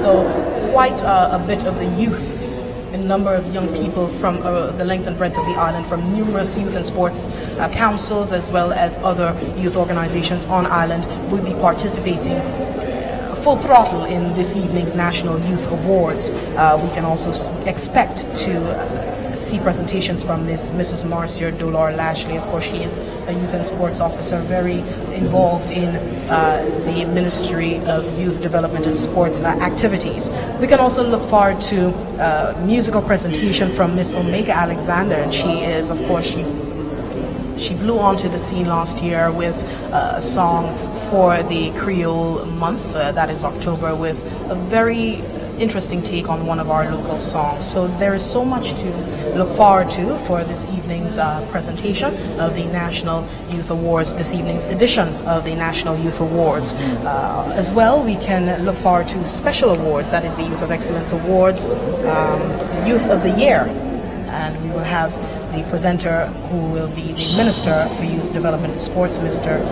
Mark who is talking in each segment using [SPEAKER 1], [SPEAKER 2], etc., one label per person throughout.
[SPEAKER 1] So quite a bit of the youth, a number of young people from the length and breadth of the island, from numerous youth and sports councils as well as other youth organizations on island, will be participating full throttle in this evening's National Youth Awards. We can also expect to see presentations from Mrs. Marcia Dolor Lashley. Of course, she is a youth and sports officer, very involved in the Ministry of Youth Development and Sports activities. We can also look forward to musical presentation from Miss Omega Alexander, and she is, of course, she blew onto the scene last year with a song for the Creole month, that is October, with a very interesting take on one of our local songs. So there is so much to look forward to for this evening's presentation of the National Youth Awards, this evening's edition of the National Youth Awards. As well, we can look forward to special awards, that is the Youth of Excellence Awards, Youth of the Year, and we will have the presenter who will be the Minister for Youth Development and Sports, Mr.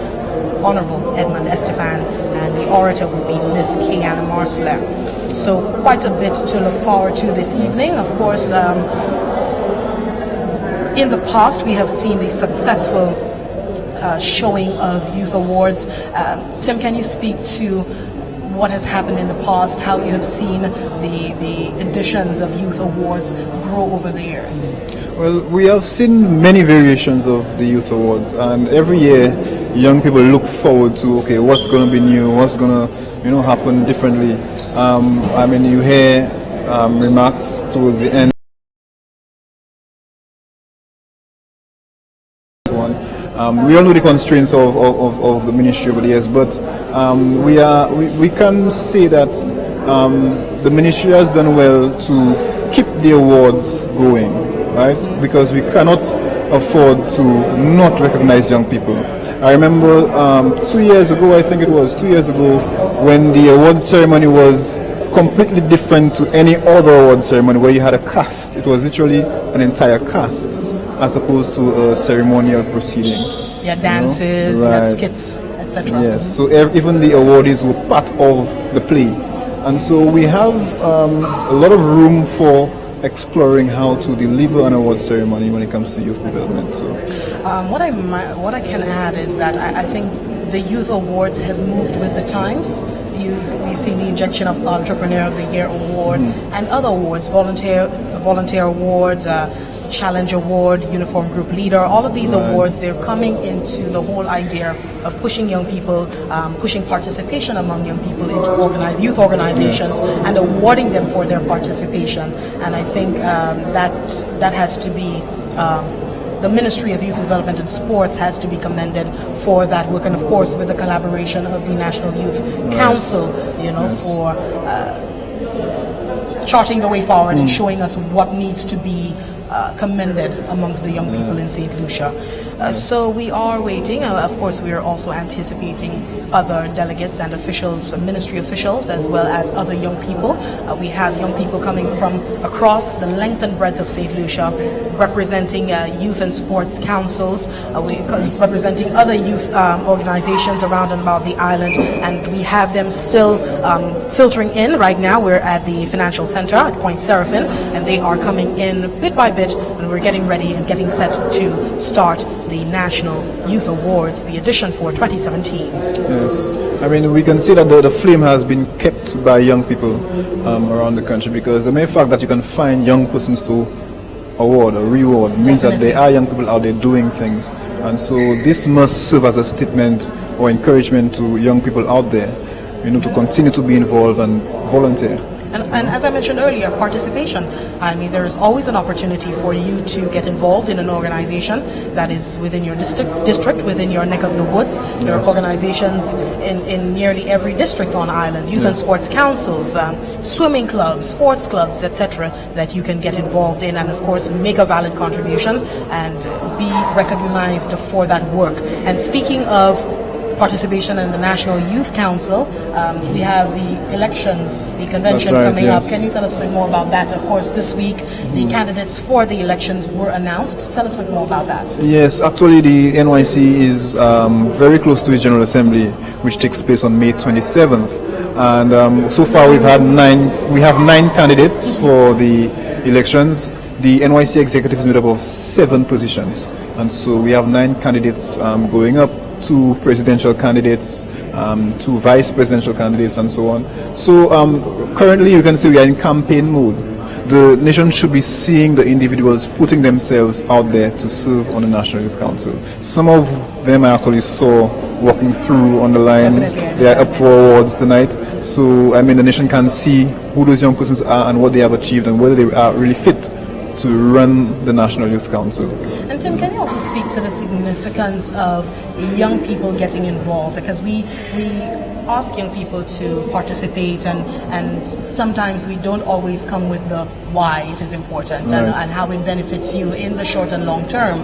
[SPEAKER 1] Honorable Edmund Estefan, and the orator will be Miss Kiana Marsler. So quite a bit to look forward to this evening. Of course, in the past we have seen the successful showing of youth awards. Tim, can you speak to what has happened in the past, how you have seen the editions of youth awards grow over the years?
[SPEAKER 2] Well, we have seen many variations of the Youth Awards, and every year young people look forward to, okay, what's going to be new, what's going to happen differently. I mean, you hear remarks towards the end. We all know the constraints of the ministry over the years, but we can say that the ministry has done well to keep the awards going. Right? Because we cannot afford to not recognize young people. I remember 2 years ago, I think it was 2 years ago, when the awards ceremony was completely different to any other awards ceremony where you had a cast. It was literally an entire cast as opposed to a ceremonial proceeding.
[SPEAKER 1] Yeah, dances,
[SPEAKER 2] right.
[SPEAKER 1] Yeah, skits, etc.
[SPEAKER 2] Yes, so even the awardees were part of the play. And so we have a lot of room for exploring how to deliver an award ceremony when it comes to youth development. So,
[SPEAKER 1] what I can add is that I think the Youth Awards has moved with the times. You've seen the injection of Entrepreneur of the Year Award and other awards, volunteer awards, Challenge Award, Uniform Group Leader. All of these awards, they're coming into the whole idea of pushing young people, pushing participation among young people into youth organizations and awarding them for their participation. And I think that has to be the Ministry of Youth Development and Sports has to be commended for that work, and of course with the collaboration of the National Youth Council, for charting the way forward and showing us what needs to be commended amongst the young people in St. Lucia. So we are waiting. Of course, we are also anticipating other delegates and officials, ministry officials, as well as other young people. We have young people coming from across the length and breadth of St. Lucia, representing youth and sports councils, representing other youth organizations around and about the island, and we have them still filtering in right now. We're at the Financial Center at Point Seraphim, and they are coming in bit by bit, and we're getting ready and getting set to start the National Youth Awards, the edition for 2017.
[SPEAKER 2] Yes, I mean, we can see that the flame has been kept by young people around the country, because the mere fact that you can find young persons to award or reward means that there are young people out there doing things. And so this must serve as a statement or encouragement to young people out there, to continue to be involved and volunteer.
[SPEAKER 1] And as I mentioned earlier, participation. I mean, there is always an opportunity for you to get involved in an organization that is within your district, within your neck of the woods. There are organizations in nearly every district on island, youth and sports councils, swimming clubs, sports clubs, etc., that you can get involved in and, of course, make a valid contribution and be recognized for that work. And speaking of participation in the National Youth Council, we have the elections, the convention coming up. Can you tell us a bit more about that? Of course, this week the candidates for the elections were announced. Tell us a bit more about that.
[SPEAKER 2] Yes, actually the NYC is very close to its General Assembly, which takes place on May 27th. and so far we have 9 candidates for the elections. The NYC executive is made up of 7 positions, and so we have 9 candidates going up, 2 presidential candidates, 2 vice presidential candidates, and so on. So currently you can see we are in campaign mode. The nation should be seeing the individuals putting themselves out there to serve on the National Youth Council. Some of them I actually saw walking through on the line. They are up for awards tonight. So I mean, the nation can see who those young persons are and what they have achieved and whether they are really fit to run the National Youth Council.
[SPEAKER 1] And Tim, can you also speak to the significance of young people getting involved? Because we ask young people to participate, and sometimes we don't always come with the why it is important,
[SPEAKER 2] right,
[SPEAKER 1] and how it benefits you in the short and long term.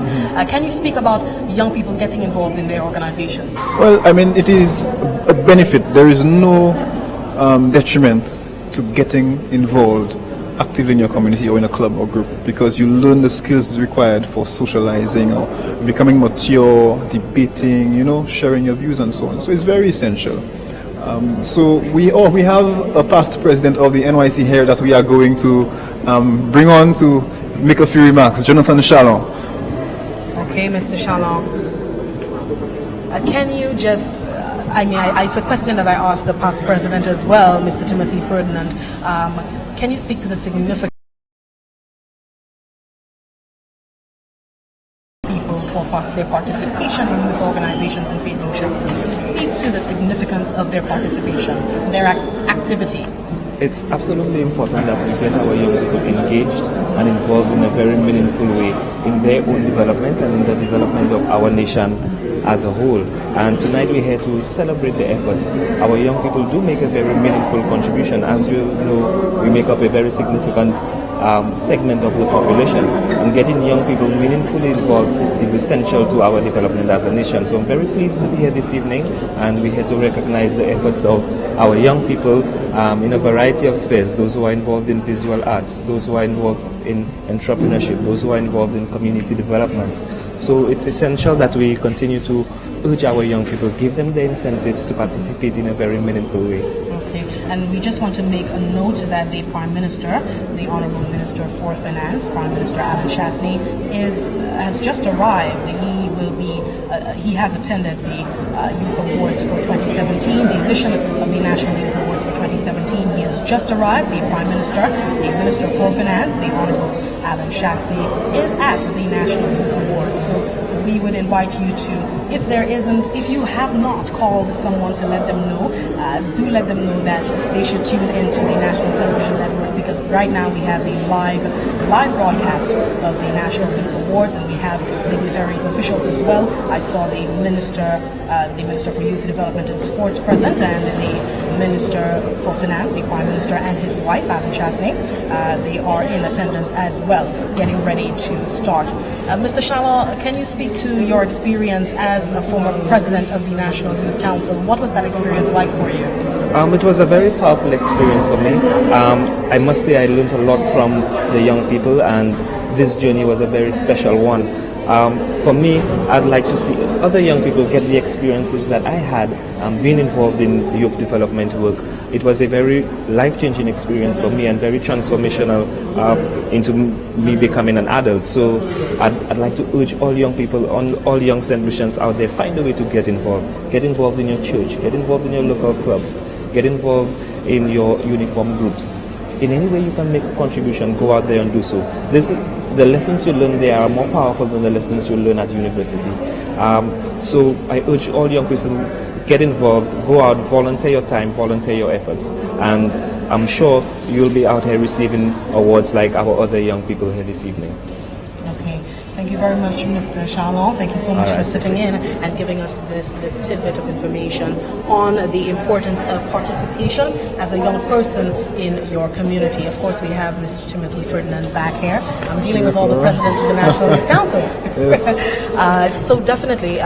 [SPEAKER 1] Can you speak about young people getting involved in their organizations?
[SPEAKER 2] Well, I mean, it is a benefit. There is no detriment to getting involved active in your community or in a club or group, because you learn the skills required for socializing or becoming mature, debating, sharing your views and so on. So it's very essential. So we have a past president of the NYC here that we are going to bring on to make a few remarks, Jonathan Chalon.
[SPEAKER 1] Okay, Mr. Chalon, can you just, it's a question that I asked the past president as well, Mr. Timothy Ferdinand. Can you speak to the significance for their participation in youth organizations in St. Lucia? Speak to the significance of their participation, their activity.
[SPEAKER 3] It's absolutely important that we get our young people engaged and involved in a very meaningful way in their own development and in the development of our nation as a whole. And tonight we're here to celebrate the efforts. Our young people do make a very meaningful contribution. As you know, we make up a very significant segment of the population, and getting young people meaningfully involved is essential to our development as a nation. So I'm very pleased to be here this evening, and we're here to recognize the efforts of our young people in a variety of spheres, those who are involved in visual arts, those who are involved in entrepreneurship, those who are involved in community development. So it's essential that we continue to urge our young people, give them the incentives to participate in a very meaningful way.
[SPEAKER 1] Okay, and we just want to make a note that the Prime Minister, the Honourable Minister for Finance, Prime Minister Alan Chasney, has just arrived. He has attended the Youth Awards for 2017, the edition of the National Youth Awards for 2017. He has just arrived. The Prime Minister, the Minister for Finance, the Honourable Alan Chasney, is at the National Youth Awards. So we would invite you to, if you have not called someone to let them know, do let them know that they should tune into the National Television Network, because right now we have the live broadcast of the National Youth Awards, and we have dignitaries, officials as well. I saw the Minister for Youth Development and Sports present, and the Minister for Finance, the Prime Minister, and his wife, Alan Chasney. They are in attendance as well, getting ready to start. Mr. Chalon, can you speak to your experience as a former president of the National Youth Council? What was that experience like for you?
[SPEAKER 3] It was a very powerful experience for me. I must say I learned a lot from the young people, and this journey was a very special one. For me, I'd like to see other young people get the experiences that I had being involved in youth development work. It was a very life-changing experience for me and very transformational into me becoming an adult. So I'd like to urge all young people, all young St. Lucians out there, find a way to get involved. Get involved in your church, get involved in your local clubs, get involved in your uniform groups. In any way you can make a contribution, go out there and do so. The lessons you learn there are more powerful than the lessons you learn at university. So I urge all young people, get involved, go out, volunteer your time, volunteer your efforts, and I'm sure you'll be out here receiving awards like our other young people here this evening.
[SPEAKER 1] Okay, thank you very much, Mr. Chalon. Thank you so much for sitting in and giving us this tidbit of information on the importance of participation as a young person in your community. Of course, we have Mr. Timothy Ferdinand back here. I'm dealing with all the presidents of the National Youth Council.
[SPEAKER 2] Yes.
[SPEAKER 1] So definitely,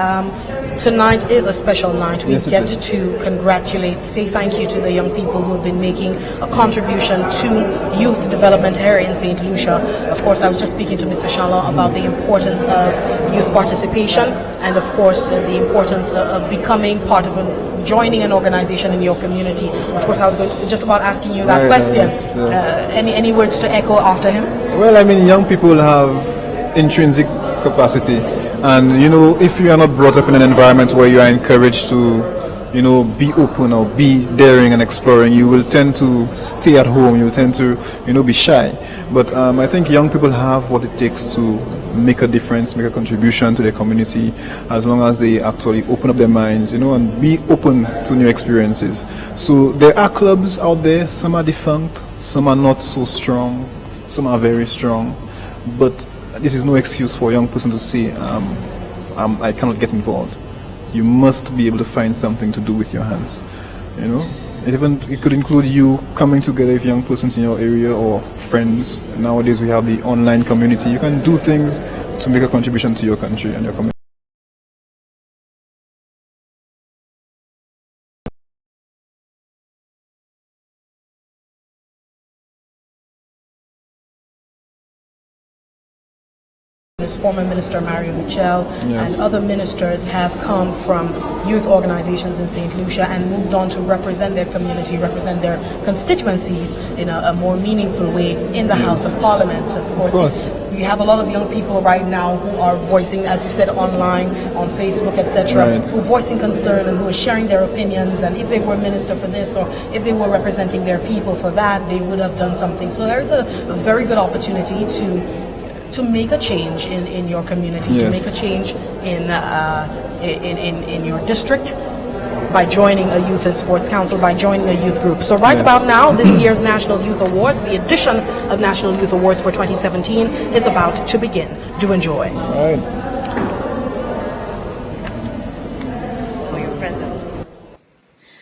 [SPEAKER 1] Tonight is a special night. We
[SPEAKER 2] Yes, it
[SPEAKER 1] get
[SPEAKER 2] is.
[SPEAKER 1] to congratulate, say thank you to the young people who have been making a contribution to youth development here in St. Lucia. Of course, I was just speaking to Mr. Shalom about the importance of youth participation and, of course, the importance of becoming part of joining an organization in your community. Of course, I was going to just about asking you that
[SPEAKER 2] Right,
[SPEAKER 1] question.
[SPEAKER 2] yes, yes.
[SPEAKER 1] Any words to echo after him?
[SPEAKER 2] Well, I mean, young people have intrinsic capacity, and if you are not brought up in an environment where you are encouraged to be open or be daring and exploring, you will tend to stay at home, you will tend to be shy. But I think young people have what it takes to make a difference, make a contribution to their community, as long as they actually open up their minds, and be open to new experiences. So there are clubs out there, some are defunct, some are not so strong, some are very strong, but this is no excuse for a young person to say, I cannot get involved. You must be able to find something to do with your hands. It could include you coming together with young persons in your area or friends. Nowadays we have the online community. You can do things to make a contribution to your country and your community.
[SPEAKER 1] Former Minister Mario Michel
[SPEAKER 2] Yes.
[SPEAKER 1] and other ministers have come from youth organizations in St. Lucia and moved on to represent their community, represent their constituencies in a more meaningful way in the House of Parliament. Of course. We have a lot of young people right now who are voicing, as you said, online, on Facebook, etc.,
[SPEAKER 2] Right.
[SPEAKER 1] who are voicing concern and who are sharing their opinions, and if they were minister for this or if they were representing their people for that, they would have done something. So there is a very good opportunity to make a change in your community,
[SPEAKER 2] Yes.
[SPEAKER 1] to make a change in your district by joining a youth and sports council, by joining a youth group. So right
[SPEAKER 2] Yes.
[SPEAKER 1] about now, this year's National Youth Awards, the edition of National Youth Awards for 2017 is about to begin. Do enjoy.
[SPEAKER 2] Right.
[SPEAKER 4] For your presence.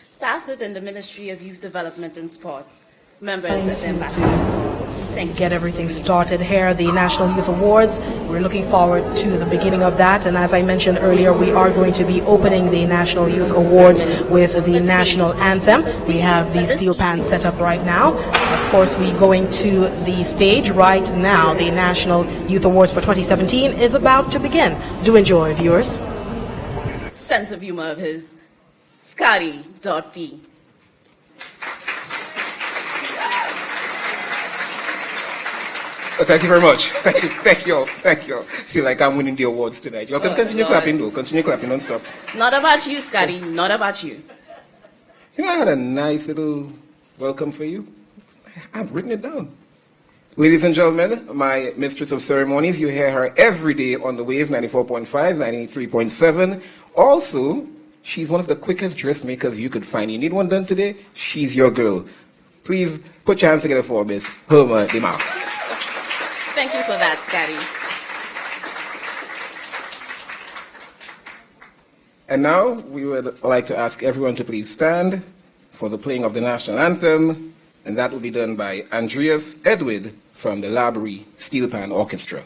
[SPEAKER 4] Staff within the Ministry of Youth Development and Sports, members of the Ambassadors Hall. Thank you.
[SPEAKER 1] Get everything started here, the National Youth Awards. We're looking forward to the beginning of that, and as I mentioned earlier, we are going to be opening the National Youth Awards with the national anthem. We have the steel pans set up right now. Of course, we're going to the stage right now. The National Youth Awards for 2017 is about to begin. Do enjoy, viewers.
[SPEAKER 4] Sense of humor of his, Scotty.P.
[SPEAKER 5] Thank you very much. Thank you all. Feel like I'm winning the awards tonight. You all can continue clapping though. Continue clapping non-stop.
[SPEAKER 4] It's not about you, Scotty, not about you.
[SPEAKER 5] I had a nice little welcome for you. I've written it down. Ladies and gentlemen, my mistress of ceremonies, you hear her every day on the wave, 94.5, 93.7. Also, she's one of the quickest dressmakers you could find. You need one done today? She's your girl. Please put your hands together for Miss Hilma Dimau.
[SPEAKER 4] Thank you for that, Scotty.
[SPEAKER 5] And now we would like to ask everyone to please stand for the playing of the national anthem, and that will be done by Andreas Edward from the Library Steel Pan Orchestra.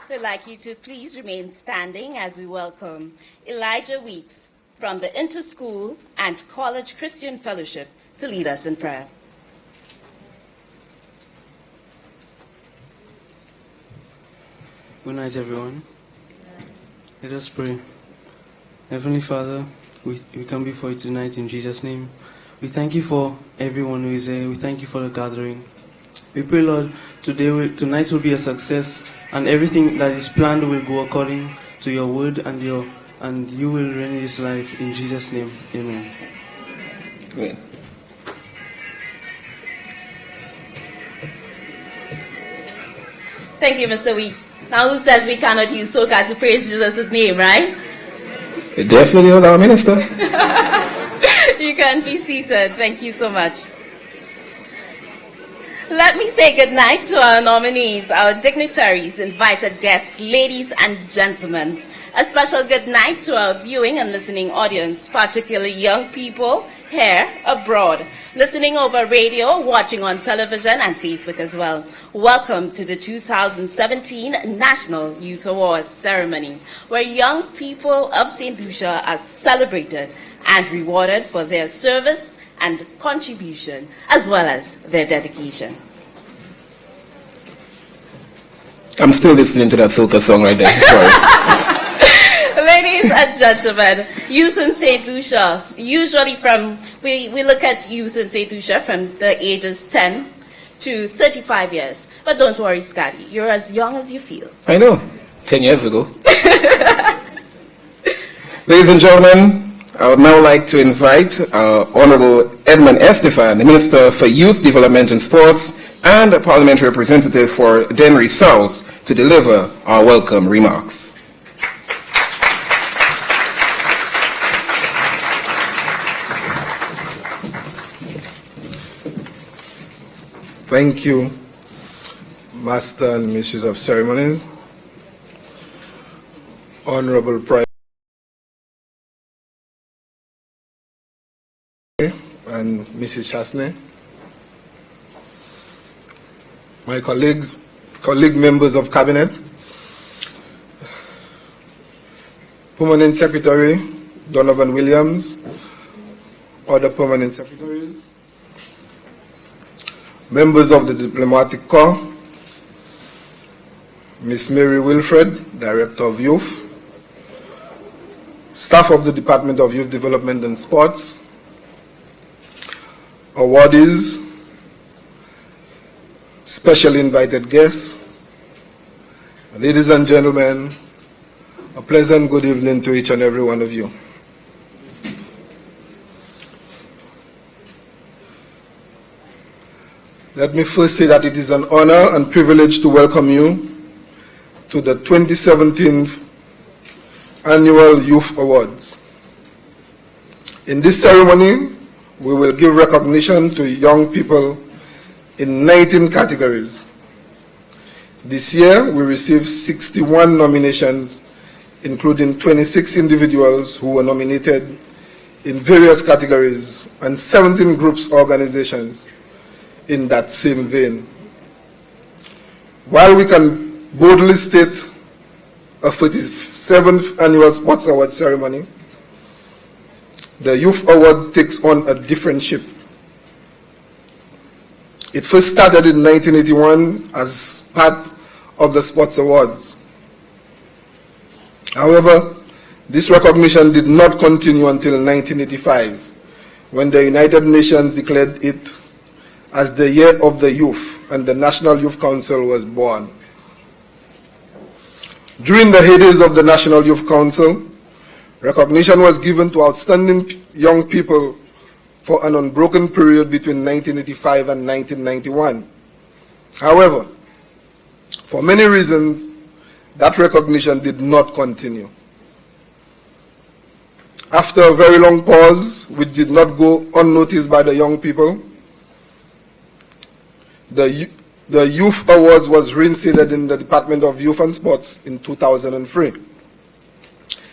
[SPEAKER 4] We'd like you to please remain standing as we welcome Elijah Weeks from the Interschool and College Christian Fellowship to lead us in prayer.
[SPEAKER 6] Good night, everyone. Let us pray. Heavenly Father, we come before you tonight in Jesus' name. We thank you for everyone who is here. We thank you for the gathering. We pray, Lord, tonight will be a success, and everything that is planned will go according to your word, and you will reign in this life. In Jesus' name, amen.
[SPEAKER 5] Amen.
[SPEAKER 4] Thank you, Mr. Weeks. Now who says we cannot use soca to praise Jesus' name, right?
[SPEAKER 5] Definitely, our minister.
[SPEAKER 4] You can be seated. Thank you so much. Let me say good night to our nominees, our dignitaries, invited guests, ladies and gentlemen. A special good night to our viewing and listening audience, particularly young people here abroad, listening over radio, watching on television and Facebook as well. Welcome to the 2017 National Youth Awards ceremony, where young people of St. Lucia are celebrated and rewarded for their service and contribution, as well as their dedication.
[SPEAKER 5] I'm still listening to that soca song right there. Sorry.
[SPEAKER 4] Ladies and gentlemen, youth in St. Lucia, usually we look at youth in St. Lucia from the ages 10 to 35 years. But don't worry, Scotty, you're as young as you feel.
[SPEAKER 5] I know, 10 years ago. Ladies and gentlemen, I would now like to invite our Honorable Edmund Estefan, the Minister for Youth Development and Sports and a Parliamentary Representative for Dennery South, to deliver our welcome remarks.
[SPEAKER 7] Thank you, Master and Mistresses of Ceremonies, Honorable Prime and Mrs. Chasney, my colleague members of Cabinet, Permanent Secretary Donovan Williams, other Permanent Secretaries, members of the Diplomatic Corps, Ms. Mary Wilfred, Director of Youth, staff of the Department of Youth Development and Sports, awardees, special invited guests, ladies and gentlemen, a pleasant good evening to each and every one of you. Let me first say that it is an honor and privilege to welcome you to the 2017 Annual Youth Awards. In this ceremony, we will give recognition to young people in 19 categories. This year, we received 61 nominations, including 26 individuals who were nominated in various categories and 17 groups, organizations in that same vein. While we can boldly state a 47th Annual Sports Award ceremony, the Youth Award takes on a different shape. It first started in 1981 as part of the Sports Awards. However, this recognition did not continue until 1985, when the United Nations declared it as the Year of the Youth, and the National Youth Council was born. During the heydays of the National Youth Council, recognition was given to outstanding young people for an unbroken period between 1985 and 1991. However, for many reasons, that recognition did not continue. After a very long pause, which did not go unnoticed by the young people, the Youth Awards was reinstated in the Department of Youth and Sports in 2003.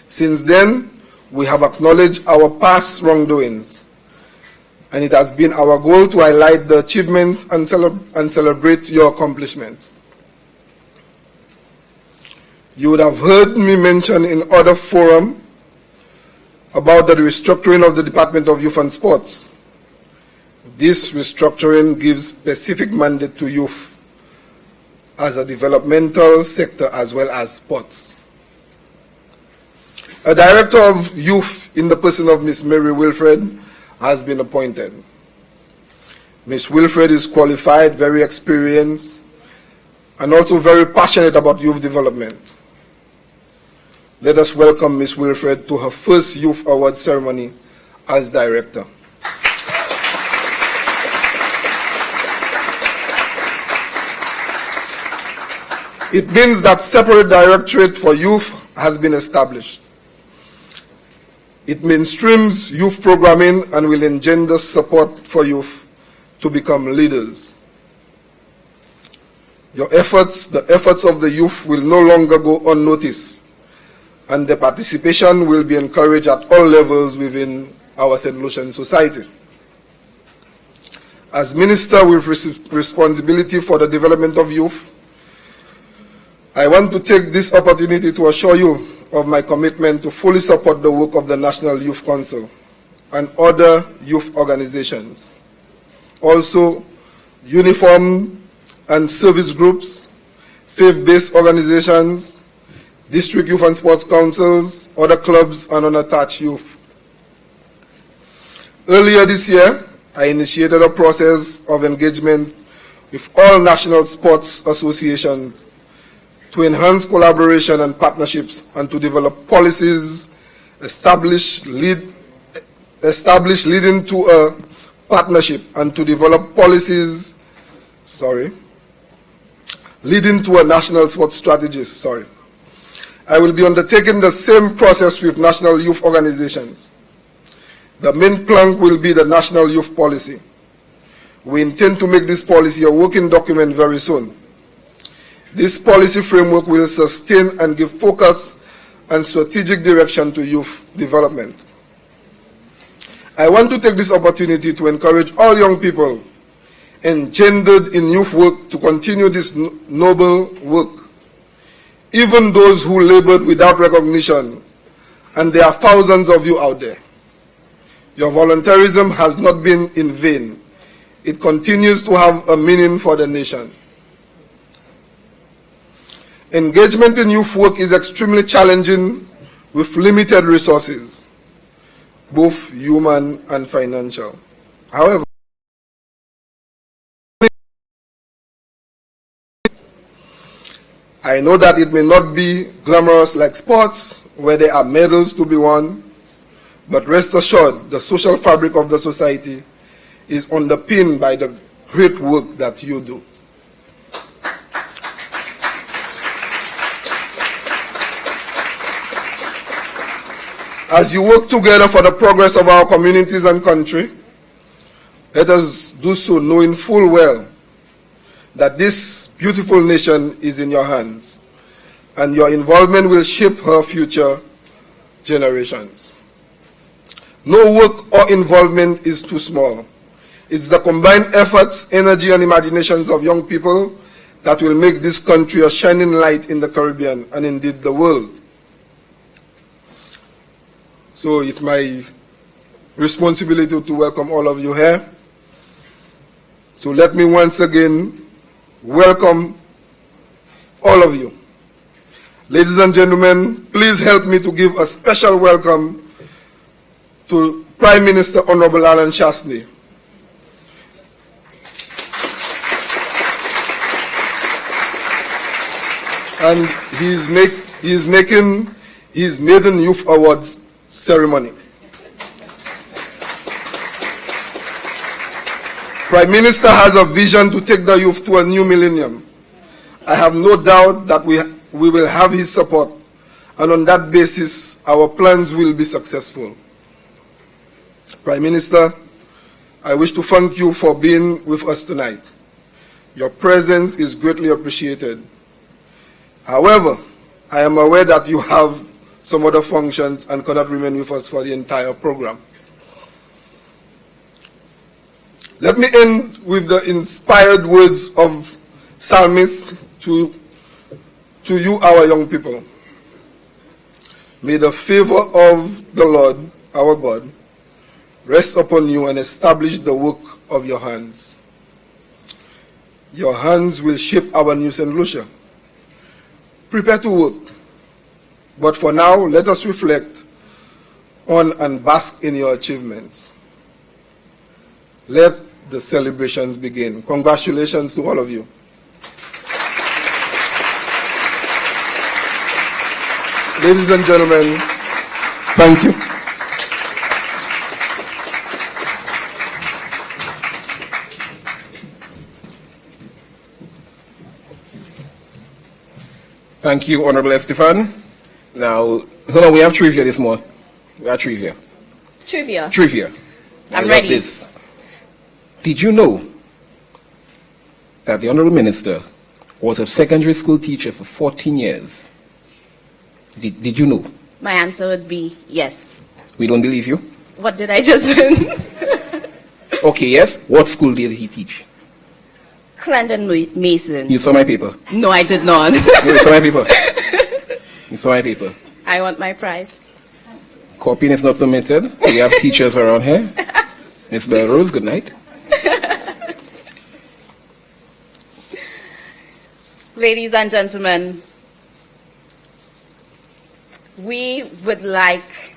[SPEAKER 7] Since then, we have acknowledged our past wrongdoings, and it has been our goal to highlight the achievements and celebrate your accomplishments. You would have heard me mention in other forums about the restructuring of the Department of Youth and Sports. This restructuring gives specific mandate to youth as a developmental sector as well as sports. A Director of Youth in the person of Miss Mary Wilfred has been appointed. Miss Wilfred is qualified, very experienced, and also very passionate about youth development. Let us welcome Miss Wilfred to her first Youth Award ceremony as Director. It means that separate directorate for youth has been established. It mainstreams youth programming and will engender support for youth to become leaders. Your efforts, the efforts of the youth, will no longer go unnoticed, and their participation will be encouraged at all levels within our St. Lucian society. As Minister with responsibility for the development of youth, I want to take this opportunity to assure you of my commitment to fully support the work of the National Youth Council and other youth organizations. Also, uniform and service groups, faith-based organizations, district youth and sports councils, other clubs, and unattached youth. Earlier this year, I initiated a process of engagement with all national sports associations to enhance collaboration and partnerships and to develop policies leading to a partnership and to develop policies, leading to a national sports strategy, I will be undertaking the same process with national youth organizations. The main plank will be the National Youth Policy. We intend to make this policy a working document very soon. This policy framework will sustain and give focus and strategic direction to youth development. I want to take this opportunity to encourage all young people engendered in youth work to continue this noble work, even those who labored without recognition, and there are thousands of you out there. Your volunteerism has not been in vain. It continues to have a meaning for the nation. Engagement in youth work is extremely challenging with limited resources, both human and financial. However, I know that it may not be glamorous like sports, where there are medals to be won, but rest assured, the social fabric of the society is underpinned by the great work that you do. As you work together for the progress of our communities and country, let us do so knowing full well that this beautiful nation is in your hands, and your involvement will shape her future generations. No work or involvement is too small. It's the combined efforts, energy, and imaginations of young people that will make this country a shining light in the Caribbean and indeed the world. So it's my responsibility to welcome all of you here. So let me once again welcome all of you. Ladies and gentlemen, please help me to give a special welcome to Prime Minister Honorable Alan Shastney. And he's making his maiden Youth Awards ceremony. Prime Minister has a vision to take the youth to a new millennium. I have no doubt that we will have his support, and on that basis, our plans will be successful. Prime Minister, I wish to thank you for being with us tonight. Your presence is greatly appreciated. However, I am aware that you have some other functions and cannot remain with us for the entire program. Let me end with the inspired words of psalmist to you, our young people. May the favor of the Lord, our God, rest upon you and establish the work of your hands. Your hands will shape our new St. Lucia. Prepare to work. But for now, let us reflect on and bask in your achievements. Let the celebrations begin. Congratulations to all of you. Ladies and gentlemen, thank you.
[SPEAKER 5] Thank you, Honorable Estefan. Now, hold on, we have trivia this morning. We have trivia.
[SPEAKER 4] Trivia.
[SPEAKER 5] Trivia.
[SPEAKER 4] I'm
[SPEAKER 5] I love
[SPEAKER 4] ready.
[SPEAKER 5] This. Did you know that the Honorable Minister was a secondary school teacher for 14 years? Did you know?
[SPEAKER 4] My answer would be yes.
[SPEAKER 5] We don't believe you.
[SPEAKER 4] What did I just win?
[SPEAKER 5] Okay, yes. What school did he teach?
[SPEAKER 4] Clendon Mason.
[SPEAKER 5] You saw my paper.
[SPEAKER 4] No, I did not.
[SPEAKER 5] No, you saw my paper. You saw my paper.
[SPEAKER 4] I want my prize.
[SPEAKER 5] Copying is not permitted. We have teachers around here. Miss Belrose, good night.
[SPEAKER 4] Ladies and gentlemen, we would like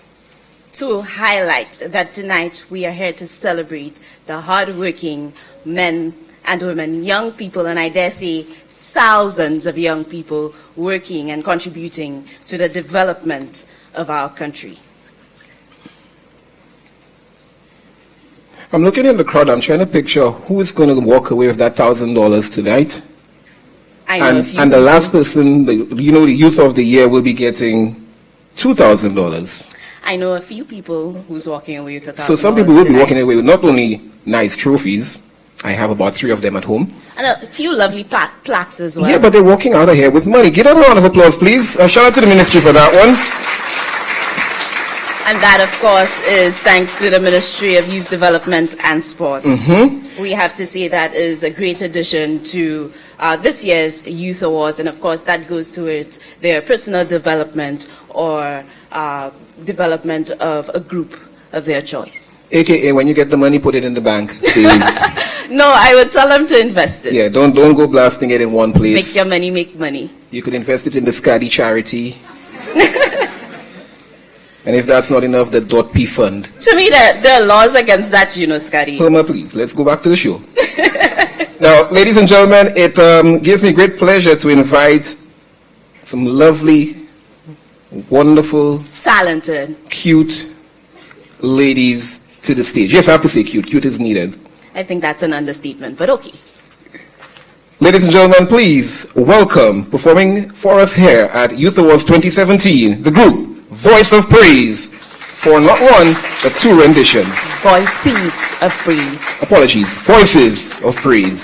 [SPEAKER 4] to highlight that tonight we are here to celebrate the hardworking men and women, young people, and I dare say thousands of young people working and contributing to the development of our country.
[SPEAKER 5] I'm looking in the crowd. I'm trying to picture who is going to walk away with that $1,000 tonight.
[SPEAKER 4] I know a few
[SPEAKER 5] and the
[SPEAKER 4] people.
[SPEAKER 5] last person, the Youth of the Year will be getting $2,000.
[SPEAKER 4] I know a few people who's walking away with $1,000.
[SPEAKER 5] So some people will be
[SPEAKER 4] tonight.
[SPEAKER 5] walking away with not only nice trophies. I have about 3 of them at home.
[SPEAKER 4] And a few lovely plaques as well.
[SPEAKER 5] Yeah, but they're walking out of here with money. Give them a round of applause, please. Shout out to the ministry for that one.
[SPEAKER 4] And that, of course, is thanks to the Ministry of Youth Development and Sports. We have to say that is a great addition to this year's Youth Awards. And, of course, that goes towards their personal development or development of a group of their choice.
[SPEAKER 5] AKA, when you get the money, put it in the bank. Save.
[SPEAKER 4] No, I would tell them to invest it.
[SPEAKER 5] Yeah, don't go blasting it in one place.
[SPEAKER 4] Make your money make money.
[SPEAKER 5] You could invest it in the Scadi charity. And if that's not enough, the .p fund.
[SPEAKER 4] To me, there are laws against that, Scotty.
[SPEAKER 5] Irma, please, let's go back to the show. Now, ladies and gentlemen, it gives me great pleasure to invite some lovely, wonderful,
[SPEAKER 4] Talented.
[SPEAKER 5] cute ladies to the stage. Yes, I have to say cute. Cute is needed.
[SPEAKER 4] I think that's an understatement, but okay.
[SPEAKER 5] Ladies and gentlemen, please welcome, performing for us here at Youth Awards 2017, the group Voice of Praise for not one, but 2 renditions.
[SPEAKER 4] Voices of praise.
[SPEAKER 5] Apologies, Voices of Praise.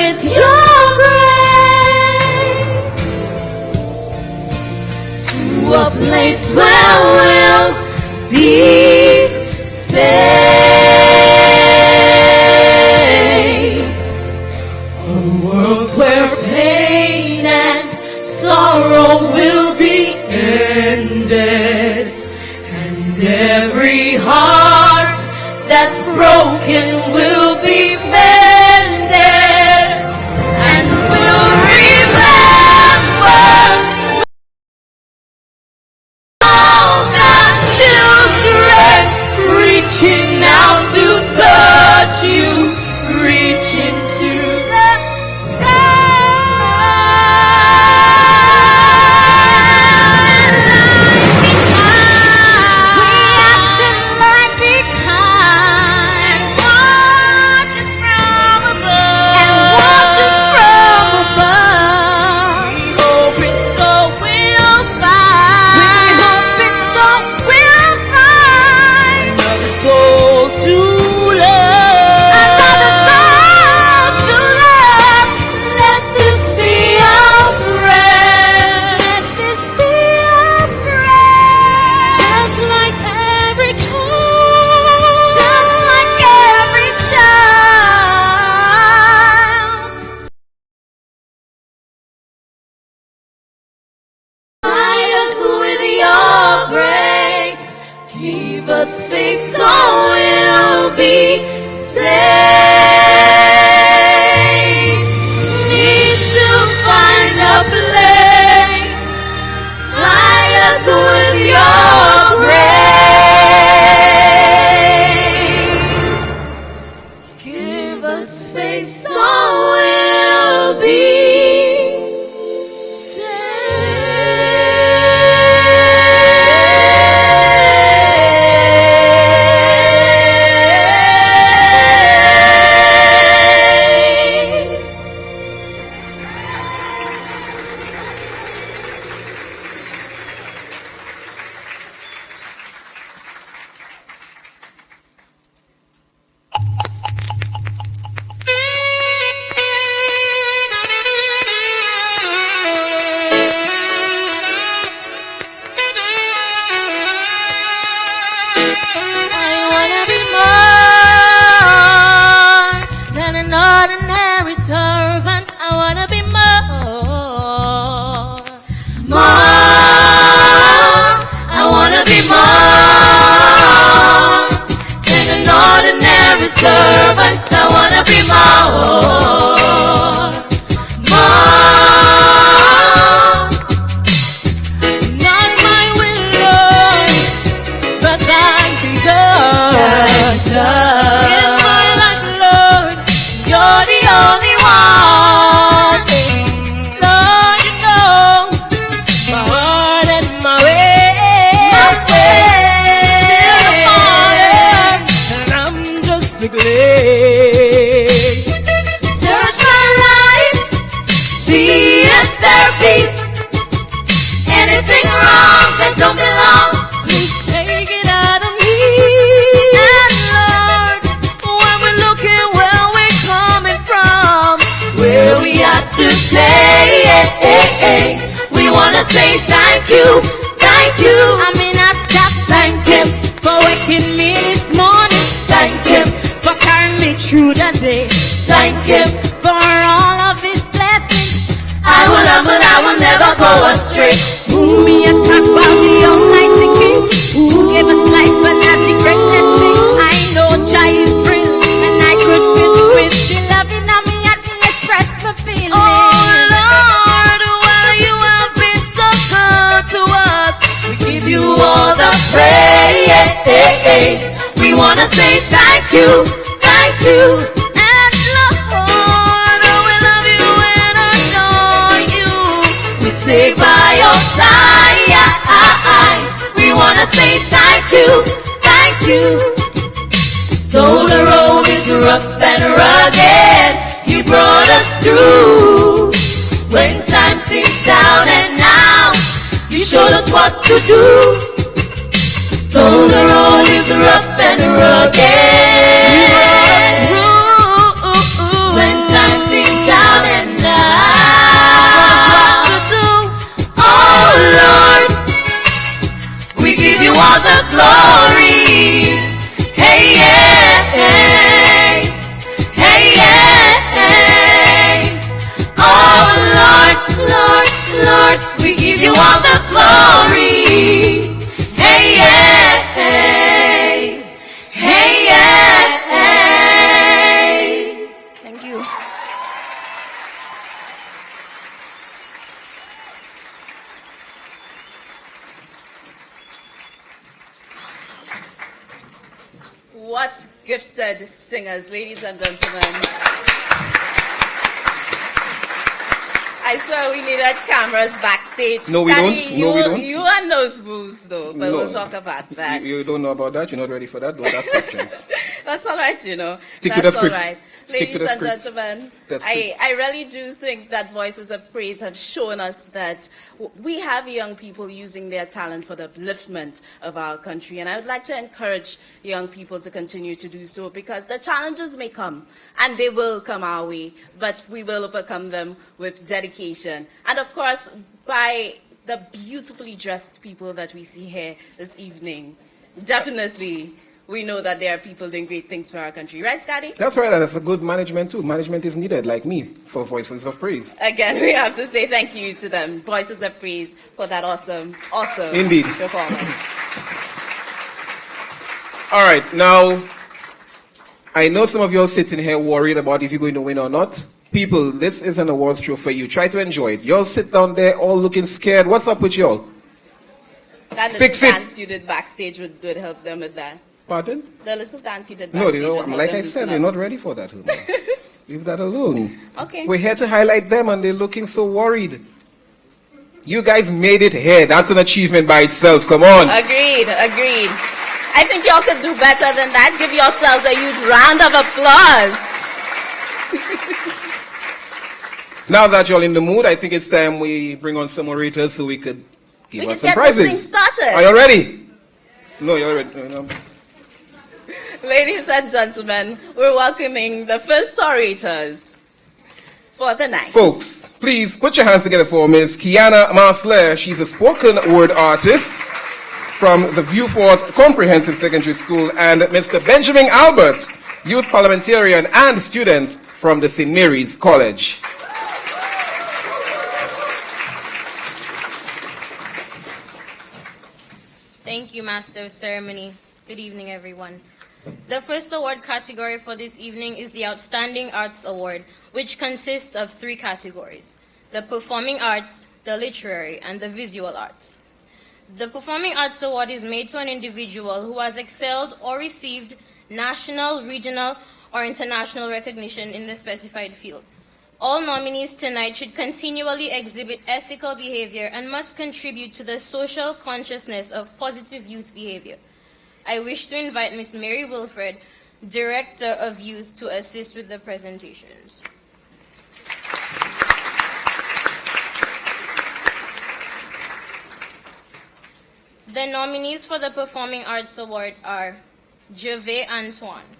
[SPEAKER 8] with your grace to a place where we'll be saved. A world where pain and sorrow will be ended, and every heart that's broken will be mended, and we'll remember all God's children reaching out to touch you, reaching to the us faith so we'll be saved. Need to find a place, guide us with your grace. Give us faith so we'll be servant, I wanna be more. Not my will, Lord, but thine be done. In my life, Lord, you're the only one. Lord, you know my heart and my way. Search my life, see if there be anything wrong that don't belong. Please take it out of me. And Lord, when we're looking where we're coming from, where we are today, we wanna say thank you, thank you. I mean, I stop thank Him for waking me this morning. Thank Him for carrying me through the day. Thank Him for all of His blessings. I will humble, I will never go astray. Who me a talk about the Almighty King, who gave us life and not the greatest thing. I know Jah is real, and I could feel with the loving of me as He expressed my feelings. Oh Lord, well you have been so good to us. We give you all the praise. We wanna say thank you, thank you. And Lord, we love you and adore you. We stay by your side. We wanna say thank you, thank you. Though the road is rough and rugged, you brought us through. When time seems down and out, you showed us what to do. Though the road is rough and rugged, you brought us through. When time seems down
[SPEAKER 4] What gifted singers, ladies and gentlemen. I swear we needed cameras backstage.
[SPEAKER 5] No, we don't.
[SPEAKER 4] Stanley,
[SPEAKER 5] No, we don't.
[SPEAKER 4] You and those moves, though, but
[SPEAKER 5] No.
[SPEAKER 4] we'll talk about that.
[SPEAKER 5] You don't know about that? You're not ready for that? Don't ask questions.
[SPEAKER 4] That's all right, you know.
[SPEAKER 5] Stick to the
[SPEAKER 4] That's all
[SPEAKER 5] script.
[SPEAKER 4] right.
[SPEAKER 5] Stick
[SPEAKER 4] Ladies
[SPEAKER 5] to the
[SPEAKER 4] and
[SPEAKER 5] script.
[SPEAKER 4] gentlemen,
[SPEAKER 5] That's
[SPEAKER 4] I really do think that Voices of Praise have shown us that we have young people using their talent for the upliftment of our country. And I would like to encourage young people to continue to do so, because the challenges may come, and they will come our way, but we will overcome them with dedication. And of course, by the beautifully dressed people that we see here this evening, definitely we know that there are people doing great things for our country. Right, Scotty?
[SPEAKER 5] That's right, and that's a good management too. Management is needed, like me, for Voices of Praise.
[SPEAKER 4] Again, we have to say thank you to them, Voices of Praise, for that awesome
[SPEAKER 5] Indeed.
[SPEAKER 4] performance.
[SPEAKER 5] All right, now, I know some of you are sitting here worried about if you're going to win or not. People, this is an awards show for you. Try to enjoy it. Y'all sit down there all looking scared. What's up with y'all?
[SPEAKER 4] That little
[SPEAKER 5] Fix it.
[SPEAKER 4] dance you did backstage would help them with that.
[SPEAKER 5] Pardon?
[SPEAKER 4] The little dance you did
[SPEAKER 5] No,
[SPEAKER 4] backstage
[SPEAKER 5] you know,
[SPEAKER 4] would help
[SPEAKER 5] like
[SPEAKER 4] them
[SPEAKER 5] I
[SPEAKER 4] loosen
[SPEAKER 5] said,
[SPEAKER 4] up.
[SPEAKER 5] they're not ready for that. Leave that alone.
[SPEAKER 4] Okay.
[SPEAKER 5] We're here to highlight them, and they're looking so worried. You guys made it here. That's an achievement by itself. Come on.
[SPEAKER 4] Agreed. I think y'all could do better than that. Give yourselves a huge round of applause.
[SPEAKER 5] Now that you're in the mood, I think it's time we bring on some orators so we could give
[SPEAKER 4] We
[SPEAKER 5] us
[SPEAKER 4] can
[SPEAKER 5] some
[SPEAKER 4] get this
[SPEAKER 5] prizes.
[SPEAKER 4] thing started.
[SPEAKER 5] Are you ready? No, you're ready. No.
[SPEAKER 4] Ladies and gentlemen, we're welcoming the first orators for the night.
[SPEAKER 5] Folks, please put your hands together for Ms. Kiana Marsler. She's a spoken word artist from the Viewfort Comprehensive Secondary School, and Mr. Benjamin Albert, youth parliamentarian and student from the St. Mary's College.
[SPEAKER 9] Thank you, Master of Ceremony. Good evening, everyone. The first award category for this evening is the Outstanding Arts Award, which consists of 3 categories: the Performing Arts, the Literary, and the Visual Arts. The Performing Arts Award is made to an individual who has excelled or received national, regional, or international recognition in the specified field. All nominees tonight should continually exhibit ethical behavior and must contribute to the social consciousness of positive youth behavior. I wish to invite Ms. Mary Wilfred, Director of Youth, to assist with the presentations. The nominees for the Performing Arts Award are Gervais Antoine,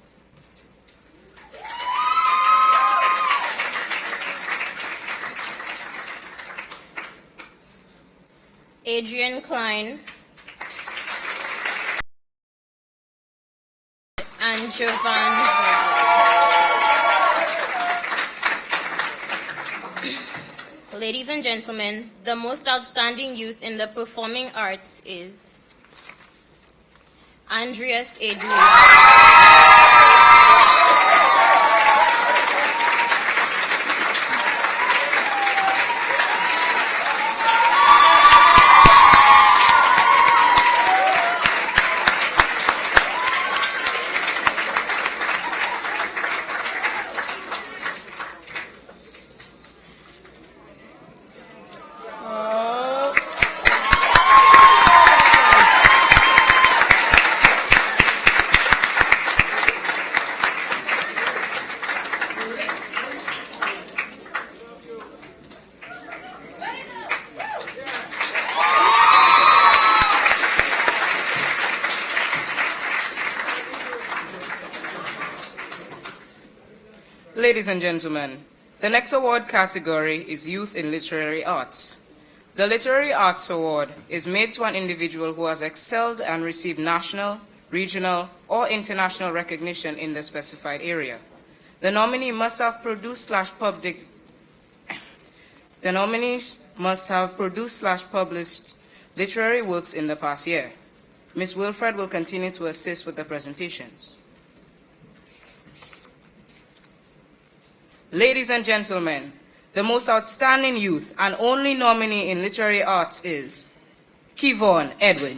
[SPEAKER 9] Adrian Klein, and Jovan. Ladies and gentlemen, the most outstanding youth in the performing arts is Andreas Edwin.
[SPEAKER 10] Ladies and gentlemen, the next award category is Youth in Literary Arts. The Literary Arts Award is made to an individual who has excelled and received national, regional, or international recognition in the specified area. The nominee must have produced /published literary works in the past year. Ms. Wilfred will continue to assist with the presentations. Ladies and gentlemen, the most outstanding youth and only nominee in literary arts is Kevon Edwin.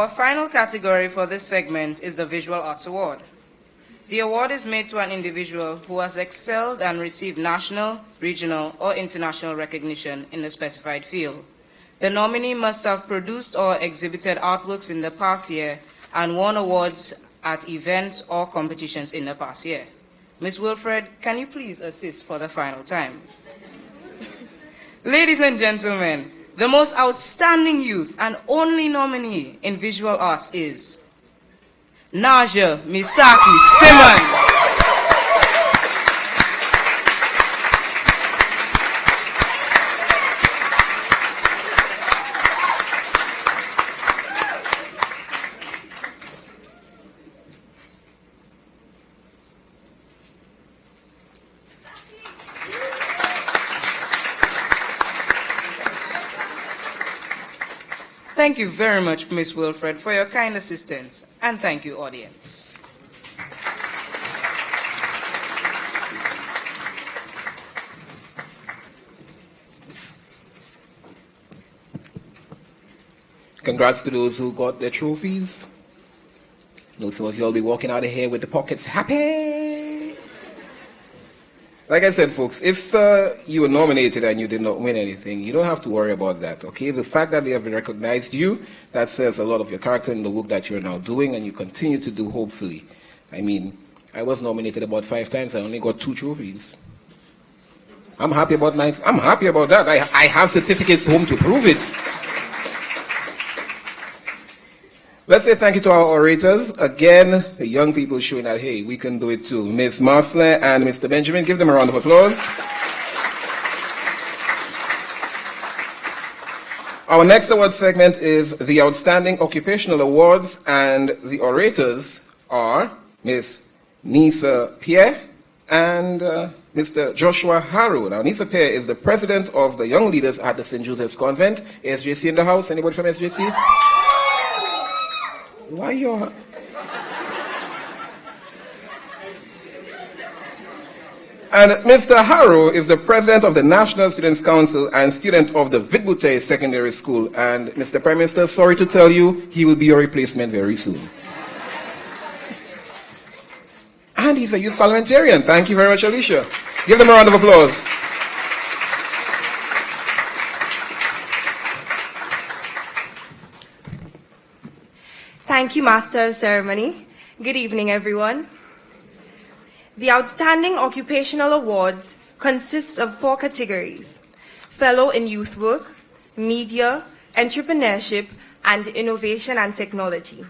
[SPEAKER 10] Our final category for this segment is the Visual Arts Award. The award is made to an individual who has excelled and received national, regional, or international recognition in a specified field. The nominee must have produced or exhibited artworks in the past year and won awards at events or competitions in the past year. Ms. Wilfred, can you please assist for the final time? Ladies and gentlemen, the most outstanding youth and only nominee in visual arts is Naja Misaki Simon. Thank you very much, Ms. Wilfred, for your kind assistance, and thank you, audience.
[SPEAKER 5] Congrats to those who got their trophies. Know some of you will be walking out of here with the pockets happy. Like I said, folks, if you were nominated and you did not win anything, you don't have to worry about that, okay? The fact that they have recognized you, that says a lot of your character in the work that you're now doing and you continue to do, hopefully. I mean, I was nominated about 5 times. I only got 2 trophies. I'm happy about that. I have certificates home to prove it. Let's say thank you to our orators. Again, the young people showing that, hey, we can do it too. Ms. Marsler and Mr. Benjamin, give them a round of applause. Our next award segment is the Outstanding Occupational Awards, and the orators are Ms. Nisa Pierre and Mr. Joshua Harrow. Now, Nisa Pierre is the president of the Young Leaders at the St. Joseph's Convent. SJC in the house. Anybody from SJC? Why you're... And Mr. Harrow is the president of the National Students' Council and student of the Vidbute Secondary School. And Mr. Prime Minister, sorry to tell you, he will be your replacement very soon. And he's a youth parliamentarian. Thank you very much, Alicia. Give them a round of applause.
[SPEAKER 11] Thank you, Master of Ceremony. Good evening, everyone. The Outstanding Occupational Awards consists of 4 categories: Fellow in Youth Work, Media, Entrepreneurship, and Innovation and Technology.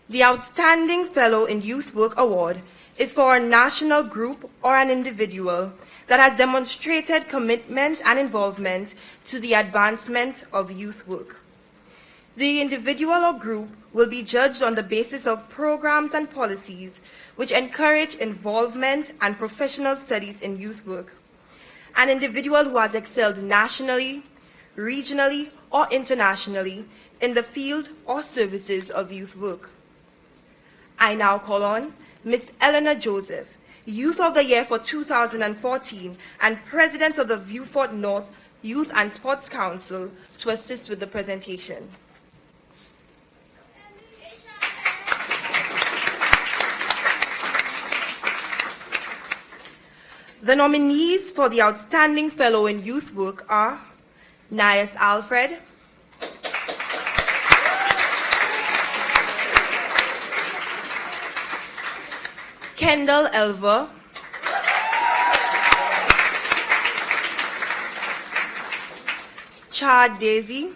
[SPEAKER 11] The Outstanding Fellow in Youth Work Award is for a national group or an individual that has demonstrated commitment and involvement to the advancement of youth work. The individual or group will be judged on the basis of programs and policies which encourage involvement and professional studies in youth work. An individual who has excelled nationally, regionally, or internationally in the field or services of youth work. I now call on Ms. Eleanor Joseph, Youth of the Year for 2014 and President of the Viewfort North Youth and Sports Council, to assist with the presentation. The nominees for the Outstanding Fellow in Youth Work are Nias Alfred, Kendall Elver, Chad Daisy,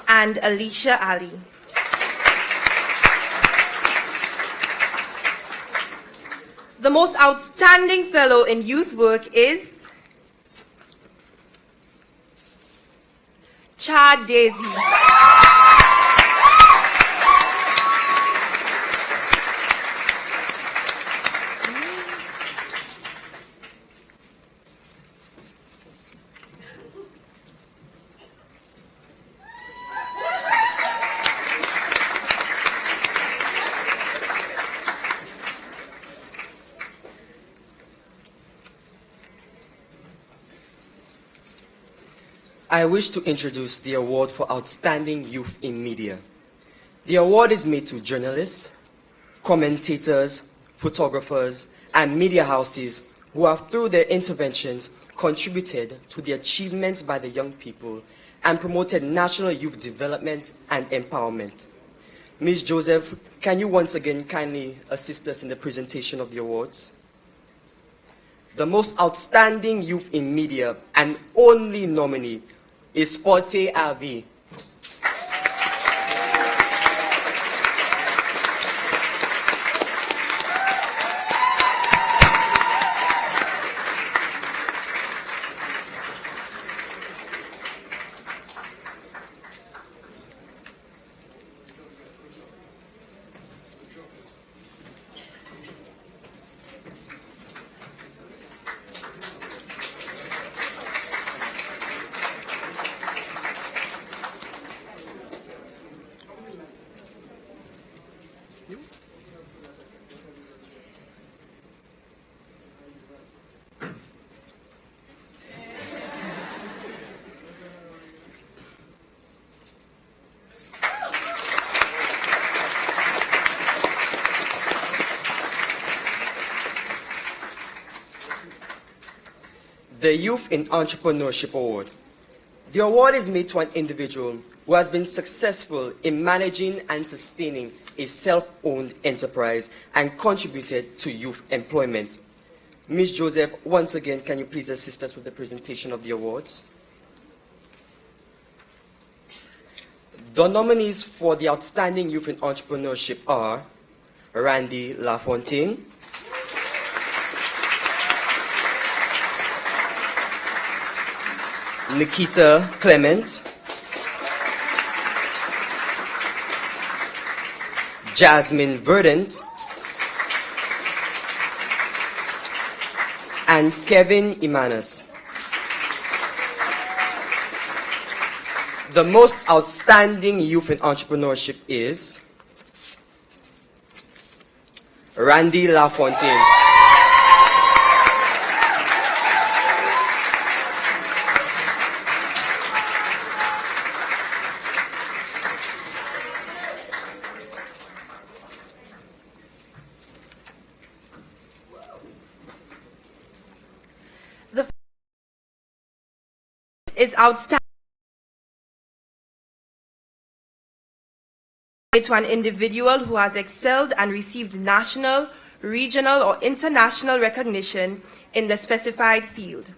[SPEAKER 11] and Alicia Ali. The most outstanding fellow in youth work is Chad Daisy.
[SPEAKER 12] I wish to introduce the award for Outstanding Youth in Media. The award is made to journalists, commentators, photographers, and media houses who have, through their interventions, contributed to the achievements by the young people and promoted national youth development and empowerment. Ms. Joseph, can you once again kindly assist us in the presentation of the awards? The most outstanding youth in media and only nominee is Porte Avi. The Youth in Entrepreneurship Award. The award is made to an individual who has been successful in managing and sustaining a self-owned enterprise and contributed to youth employment. Ms. Joseph, once again, can you please assist us with the presentation of the awards? The nominees for the Outstanding Youth in Entrepreneurship are Randy Lafontaine, Nikita Clement, Jasmine Verdant, and Kevin Imanas. The most outstanding youth in entrepreneurship is Randy Lafontaine.
[SPEAKER 11] Is outstanding to an individual who has excelled and received national, regional, or international recognition in the specified field.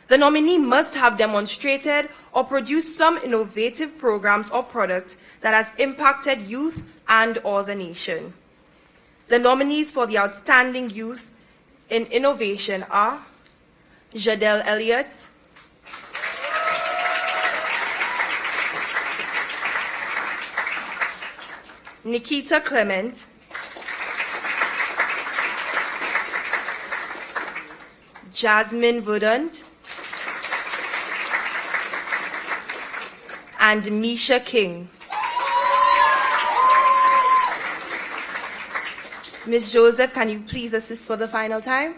[SPEAKER 11] The nominee must have demonstrated or produced some innovative programs or product that has impacted youth and/or the nation. The nominees for the Outstanding Youth in Innovation are Jadelle Elliott, Nikita Clement, Jasmine Verdant, and Misha King. Ms. Joseph, can you please assist for the final time?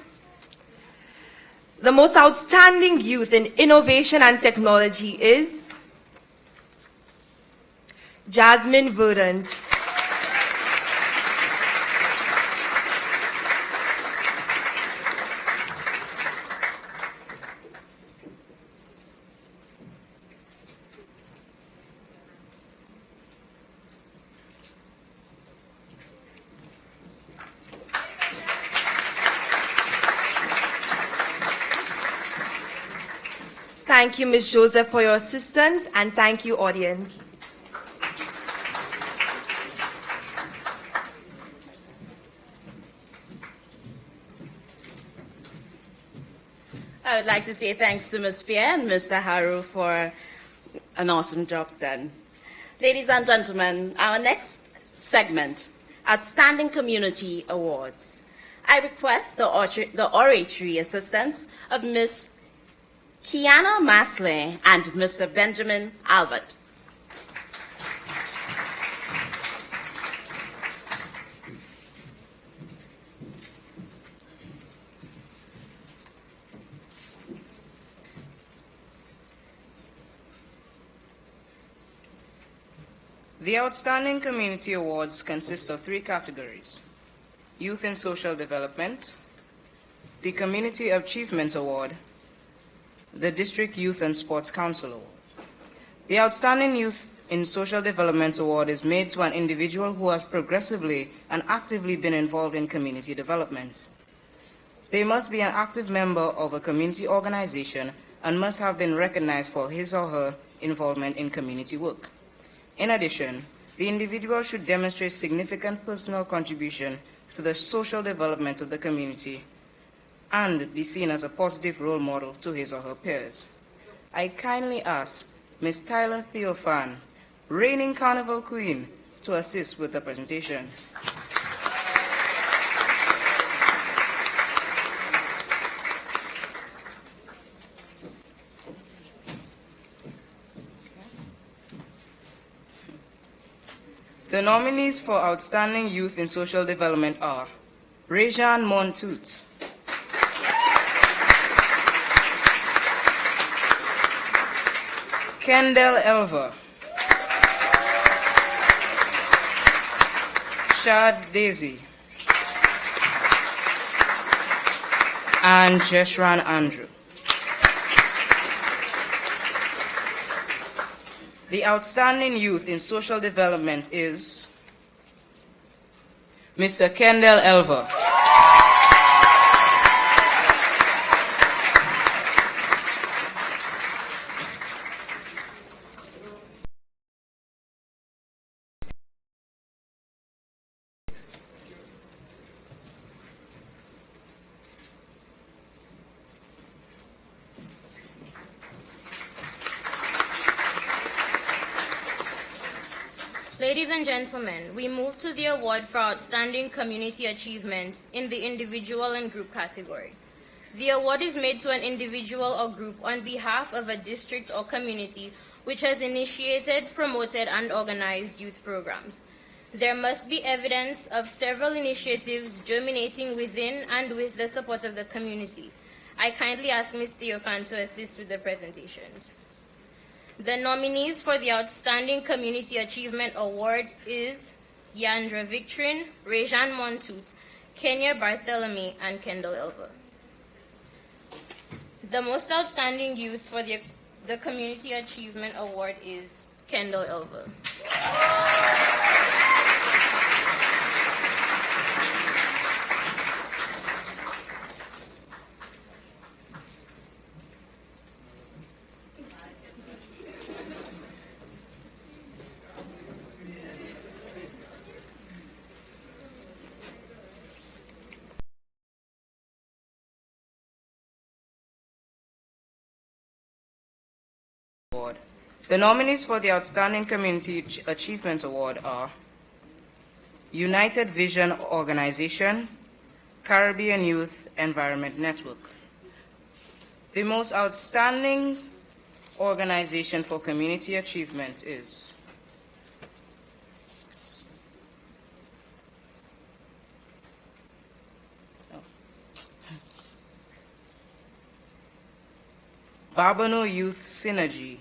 [SPEAKER 11] The most outstanding youth in innovation and technology is Jasmine Verdant. Thank you, Ms. Joseph, for your assistance, and thank you, audience.
[SPEAKER 4] I would like to say thanks to Ms. Pierre and Mr. Haru for an awesome job done. Ladies and gentlemen, our next segment, Outstanding Community Awards. I request the oratory assistance of Ms. Kiana Masley and Mr. Benjamin Albert.
[SPEAKER 10] The Outstanding Community Awards consist of 3 categories: Youth in Social Development, the Community Achievement Award, the District Youth and Sports Council Award. The Outstanding Youth in Social Development Award is made to an individual who has progressively and actively been involved in community development. They must be an active member of a community organization and must have been recognized for his or her involvement in community work. In addition, the individual should demonstrate significant personal contribution to the social development of the community and be seen as a positive role model to his or her peers. I kindly ask Ms. Tyler Theophan, reigning Carnival Queen, to assist with the presentation. The nominees for Outstanding Youth in Social Development are Rejan Montoot, Kendall Elver, Shad Daisy, and Jeshran Andrew. The Outstanding Youth in Social Development is Mr. Kendall Elver.
[SPEAKER 9] Ladies and gentlemen, we move to the award for Outstanding Community Achievement in the individual and group category. The award is made to an individual or group on behalf of a district or community which has initiated, promoted, and organized youth programs. There must be evidence of several initiatives germinating within and with the support of the community. I kindly ask Ms. Theophan to assist with the presentations. The nominees for the Outstanding Community Achievement Award is Yandra Victrin, Rejan Montoot, Kenya Barthélemy, and Kendall Elver. The most outstanding youth for the Community Achievement Award is Kendall Elver.
[SPEAKER 10] The nominees for the Outstanding Community Achievement Award are United Vision Organization, Caribbean Youth Environment Network. The most outstanding organization for community achievement is Babano Youth Synergy.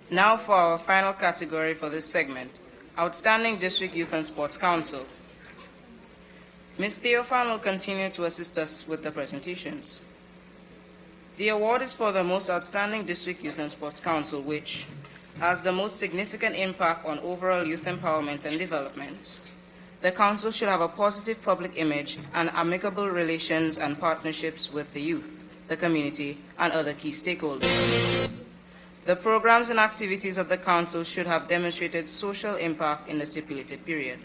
[SPEAKER 10] Now for our final category for this segment, Outstanding District Youth and Sports Council. Ms. Theophan will continue to assist us with the presentations. The award is for the most outstanding District Youth and Sports Council, which, has the most significant impact on overall youth empowerment and development. The Council should have a positive public image and amicable relations and partnerships with the youth, the community, and other key stakeholders. The programs and activities of the Council should have demonstrated social impact in the stipulated period.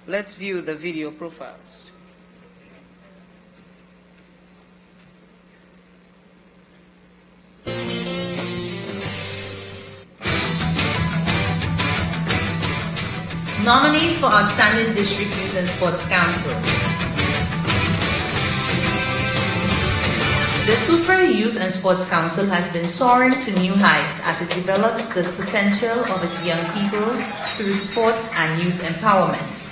[SPEAKER 10] Let's view the video profiles.
[SPEAKER 13] Nominees for Outstanding District Youth and Sports Council. The Super Youth and Sports Council has been soaring to new heights as it develops the potential of its young people through sports and youth empowerment.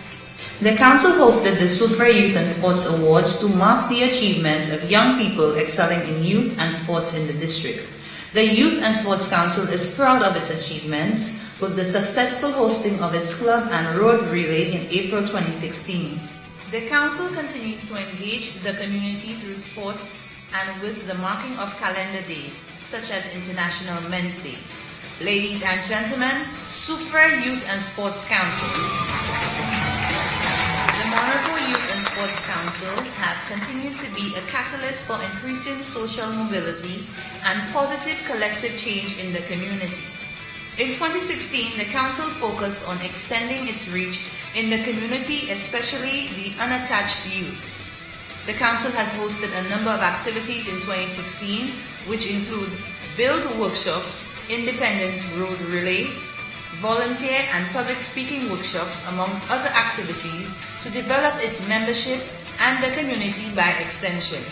[SPEAKER 13] The Council hosted the Super Youth and Sports Awards to mark the achievement of young people excelling in youth and sports in the district. The Youth and Sports Council is proud of its achievements with the successful hosting of its club and road relay in April 2016. The Council continues to engage the community through sports and with the marking of calendar days, such as International Men's Day. Ladies and gentlemen, Super Youth and Sports Council. The Monaco Youth and Sports Council have continued to be a catalyst for increasing social mobility and positive collective change in the community. In 2016, the Council focused on extending its reach in the community, especially the unattached youth. The Council has hosted a number of activities in 2016, which include Build workshops, Independence Road Relay, volunteer and public speaking workshops, among other activities, to develop its membership and the community by extension.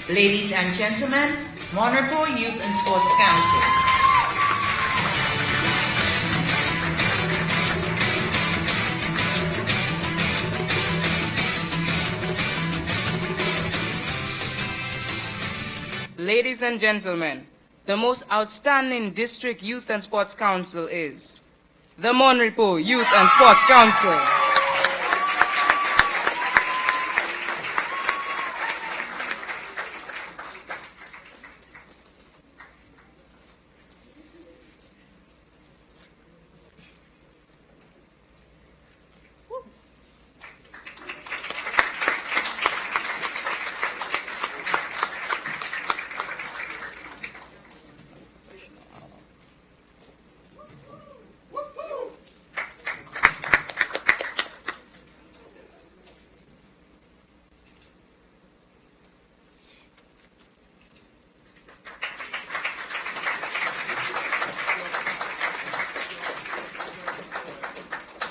[SPEAKER 13] Ladies and gentlemen, Monaco Youth and Sports Council.
[SPEAKER 10] Ladies and gentlemen, the most outstanding district youth and sports council is the Monrepo Youth and Sports Council.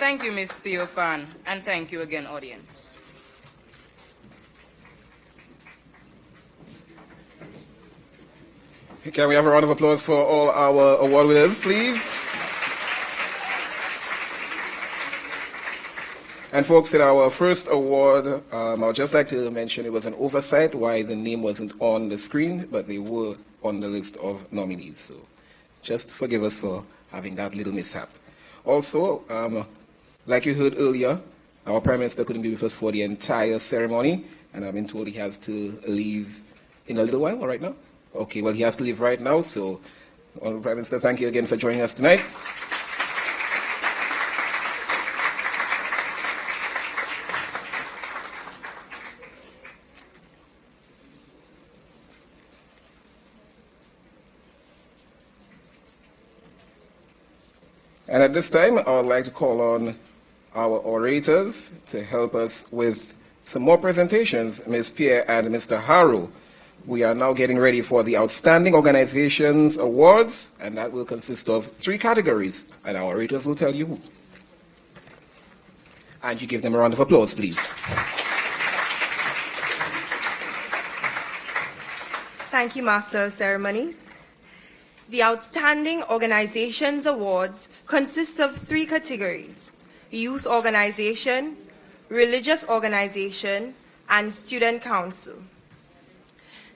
[SPEAKER 10] Thank you, Ms. Theophan, and thank you again, audience.
[SPEAKER 5] Can we have a round of applause for all our award winners, please? And folks, in our first award, I would just like to mention it was an oversight why the name wasn't on the screen, but they were on the list of nominees. So just forgive us for having that little mishap. Also, like you heard earlier, our Prime Minister couldn't be with us for the entire ceremony, and I've been told he has to leave in a little while, or right now? Okay, well, he has to leave right now, so Prime Minister, thank you again for joining us tonight. And at this time, I would like to call on our orators to help us with some more presentations, Ms. Pierre and Mr. Harrow. We are now getting ready for the Outstanding Organizations Awards, and that will consist of 3 categories, and our orators will tell you who. And you give them a round of applause, please.
[SPEAKER 11] Thank you, Master of Ceremonies. The Outstanding Organizations Awards consists of 3 categories: Youth Organization, Religious Organization, and Student Council.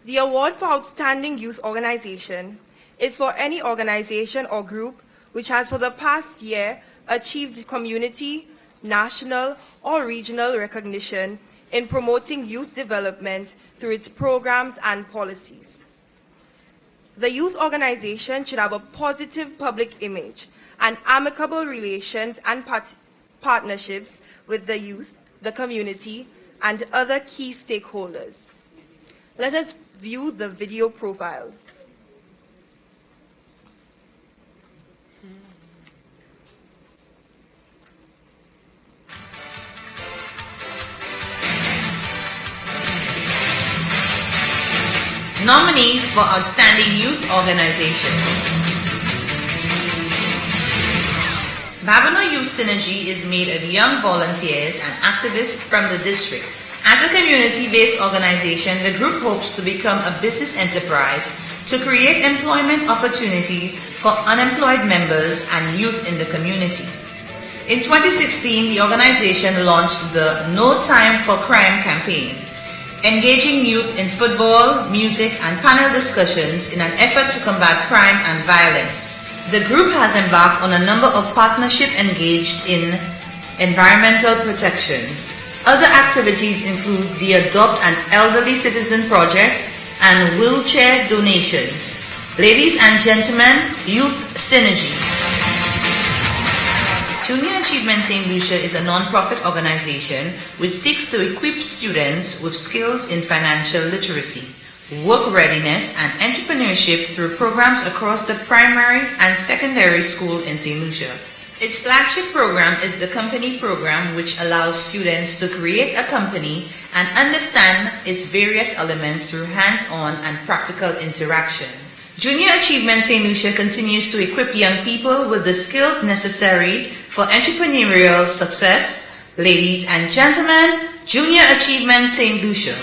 [SPEAKER 11] The award for Outstanding Youth Organization is for any organization or group which has for the past year achieved community, national, or regional recognition in promoting youth development through its programs and policies. The youth organization should have a positive public image and amicable relations and partnerships with the youth, the community, and other key stakeholders. Let us view the video profiles.
[SPEAKER 13] Nominees for Outstanding Youth Organization. Babano Youth Synergy is made of young volunteers and activists from the district. As a community-based organization, the group hopes to become a business enterprise to create employment opportunities for unemployed members and youth in the community. In 2016, the organization launched the No Time for Crime campaign, engaging youth in football, music, and panel discussions in an effort to combat crime and violence. The group has embarked on a number of partnerships engaged in environmental protection. Other activities include the Adopt an Elderly Citizen project and wheelchair donations. Ladies and gentlemen, Youth Synergy. Junior Achievement St. Lucia is a non-profit organization which seeks to equip students with skills in financial literacy, work readiness, and entrepreneurship through programs across the primary and secondary school in St. Lucia. Its flagship program is the Company Program, which allows students to create a company and understand its various elements through hands-on and practical interaction. Junior Achievement St. Lucia continues to equip young people with the skills necessary for entrepreneurial success. Ladies and gentlemen, Junior Achievement St. Lucia.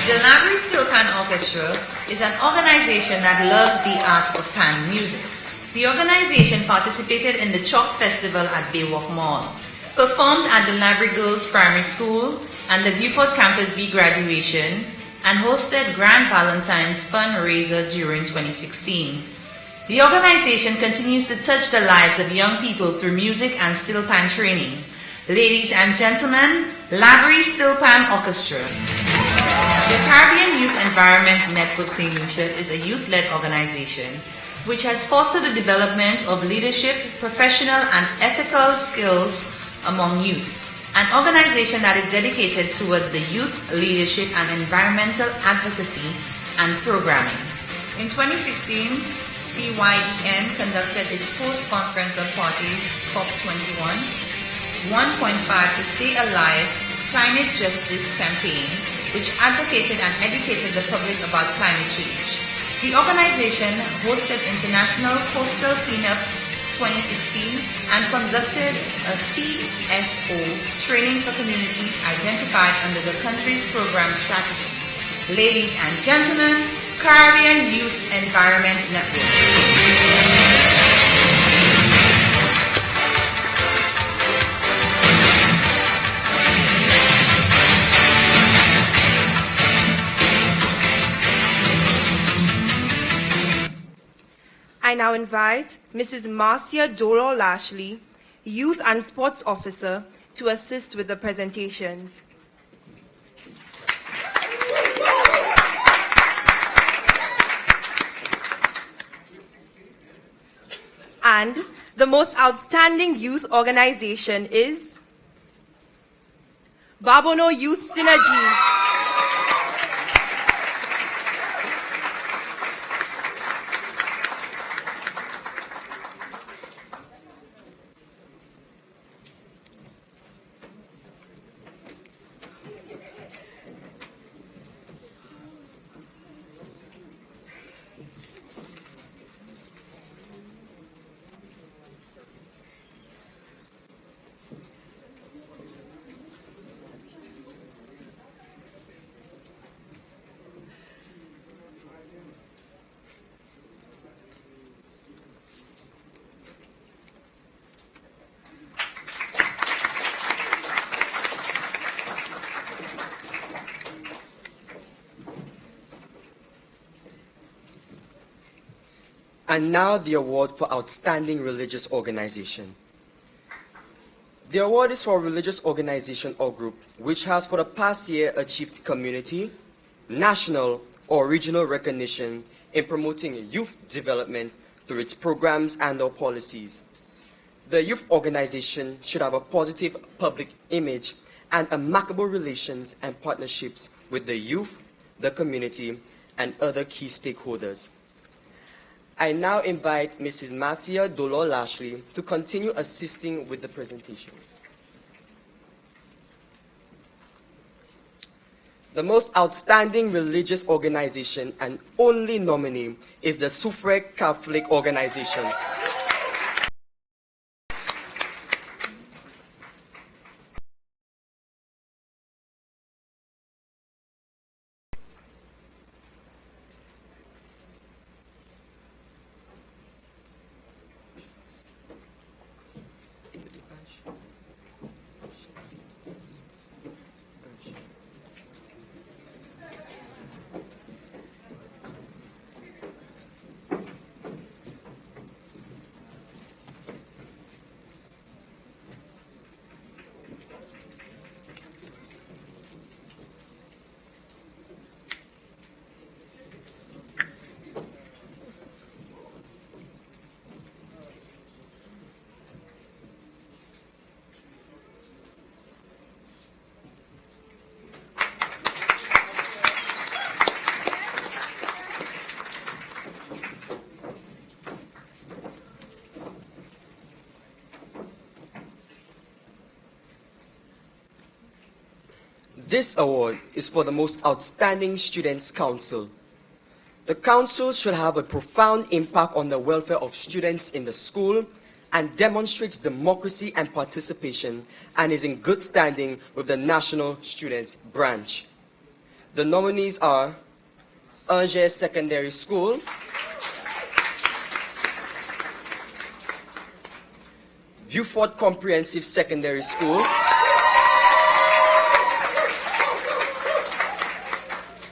[SPEAKER 13] The Library Steel Pan Orchestra is an organization that loves the art of pan music. The organization participated in the Chalk Festival at Baywalk Mall, performed at the Library Girls Primary School and the Beaufort Campus B graduation, and hosted Grand Valentine's fundraiser during 2016. The organization continues to touch the lives of young people through music and steel pan training. Ladies and gentlemen, Library Steel Pan Orchestra. The Caribbean Youth Environment Network St. Lucia is a youth-led organization which has fostered the development of leadership, professional and ethical skills among youth. An organization that is dedicated toward the youth leadership and environmental advocacy and programming. In 2016, CYEN conducted its post-conference of parties, COP21, 1.5 to Stay Alive Climate Justice campaign, which advocated and educated the public about climate change. The organization hosted International Coastal Cleanup 2016 and conducted a CSO training for communities identified under the country's program strategy. Ladies and gentlemen, Caribbean Youth Environment Network.
[SPEAKER 11] I now invite Mrs. Marcia Dolo Lashley, Youth and Sports Officer, to assist with the presentations. And the most outstanding youth organization is Babano Youth Synergy.
[SPEAKER 12] And now the award for Outstanding Religious Organization. The award is for a religious organization or group which has for the past year achieved community, national, or regional recognition in promoting youth development through its programs and/or policies. The youth organization should have a positive public image and amicable relations and partnerships with the youth, the community, and other key stakeholders. I now invite Mrs. Marcia Dolor-Lashley to continue assisting with the presentation. The most outstanding religious organization and only nominee is the Suffrag Catholic Organization. This award is for the most outstanding Students' Council. The council should have a profound impact on the welfare of students in the school and demonstrates democracy and participation and is in good standing with the National Students Branch. The nominees are Angers Secondary School, Viewfort Comprehensive Secondary School,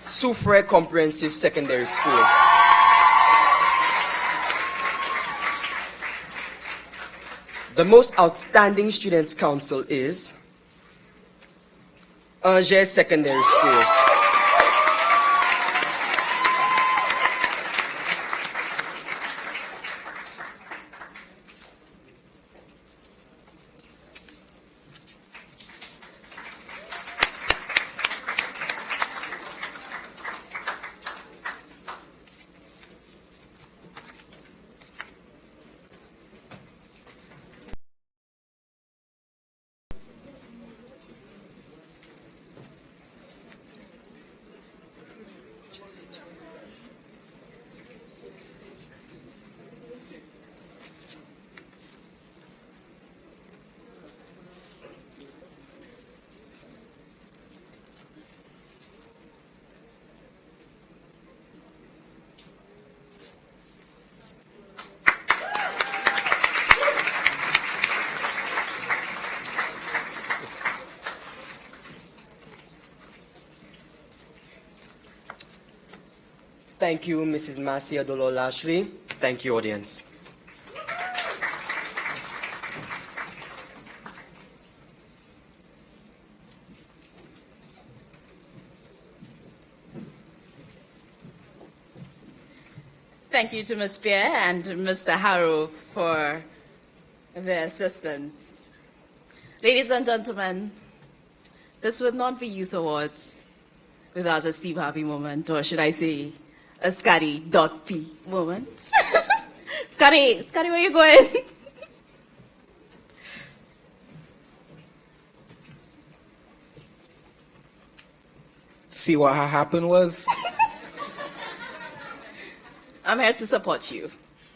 [SPEAKER 12] Suffrag Comprehensive Secondary School. The most outstanding Students' Council is Angers Secondary School. Thank you, Mrs. Marcia Dolor-Lashley. Thank you, audience.
[SPEAKER 4] Thank you to Ms. Pierre and Mr. Harrow for their assistance. Ladies and gentlemen, this would not be Youth Awards without a Steve Harvey moment, or should I say, a Scotty.P moment. Scotty, where you going?
[SPEAKER 5] See what happened was?
[SPEAKER 4] I'm here to support you.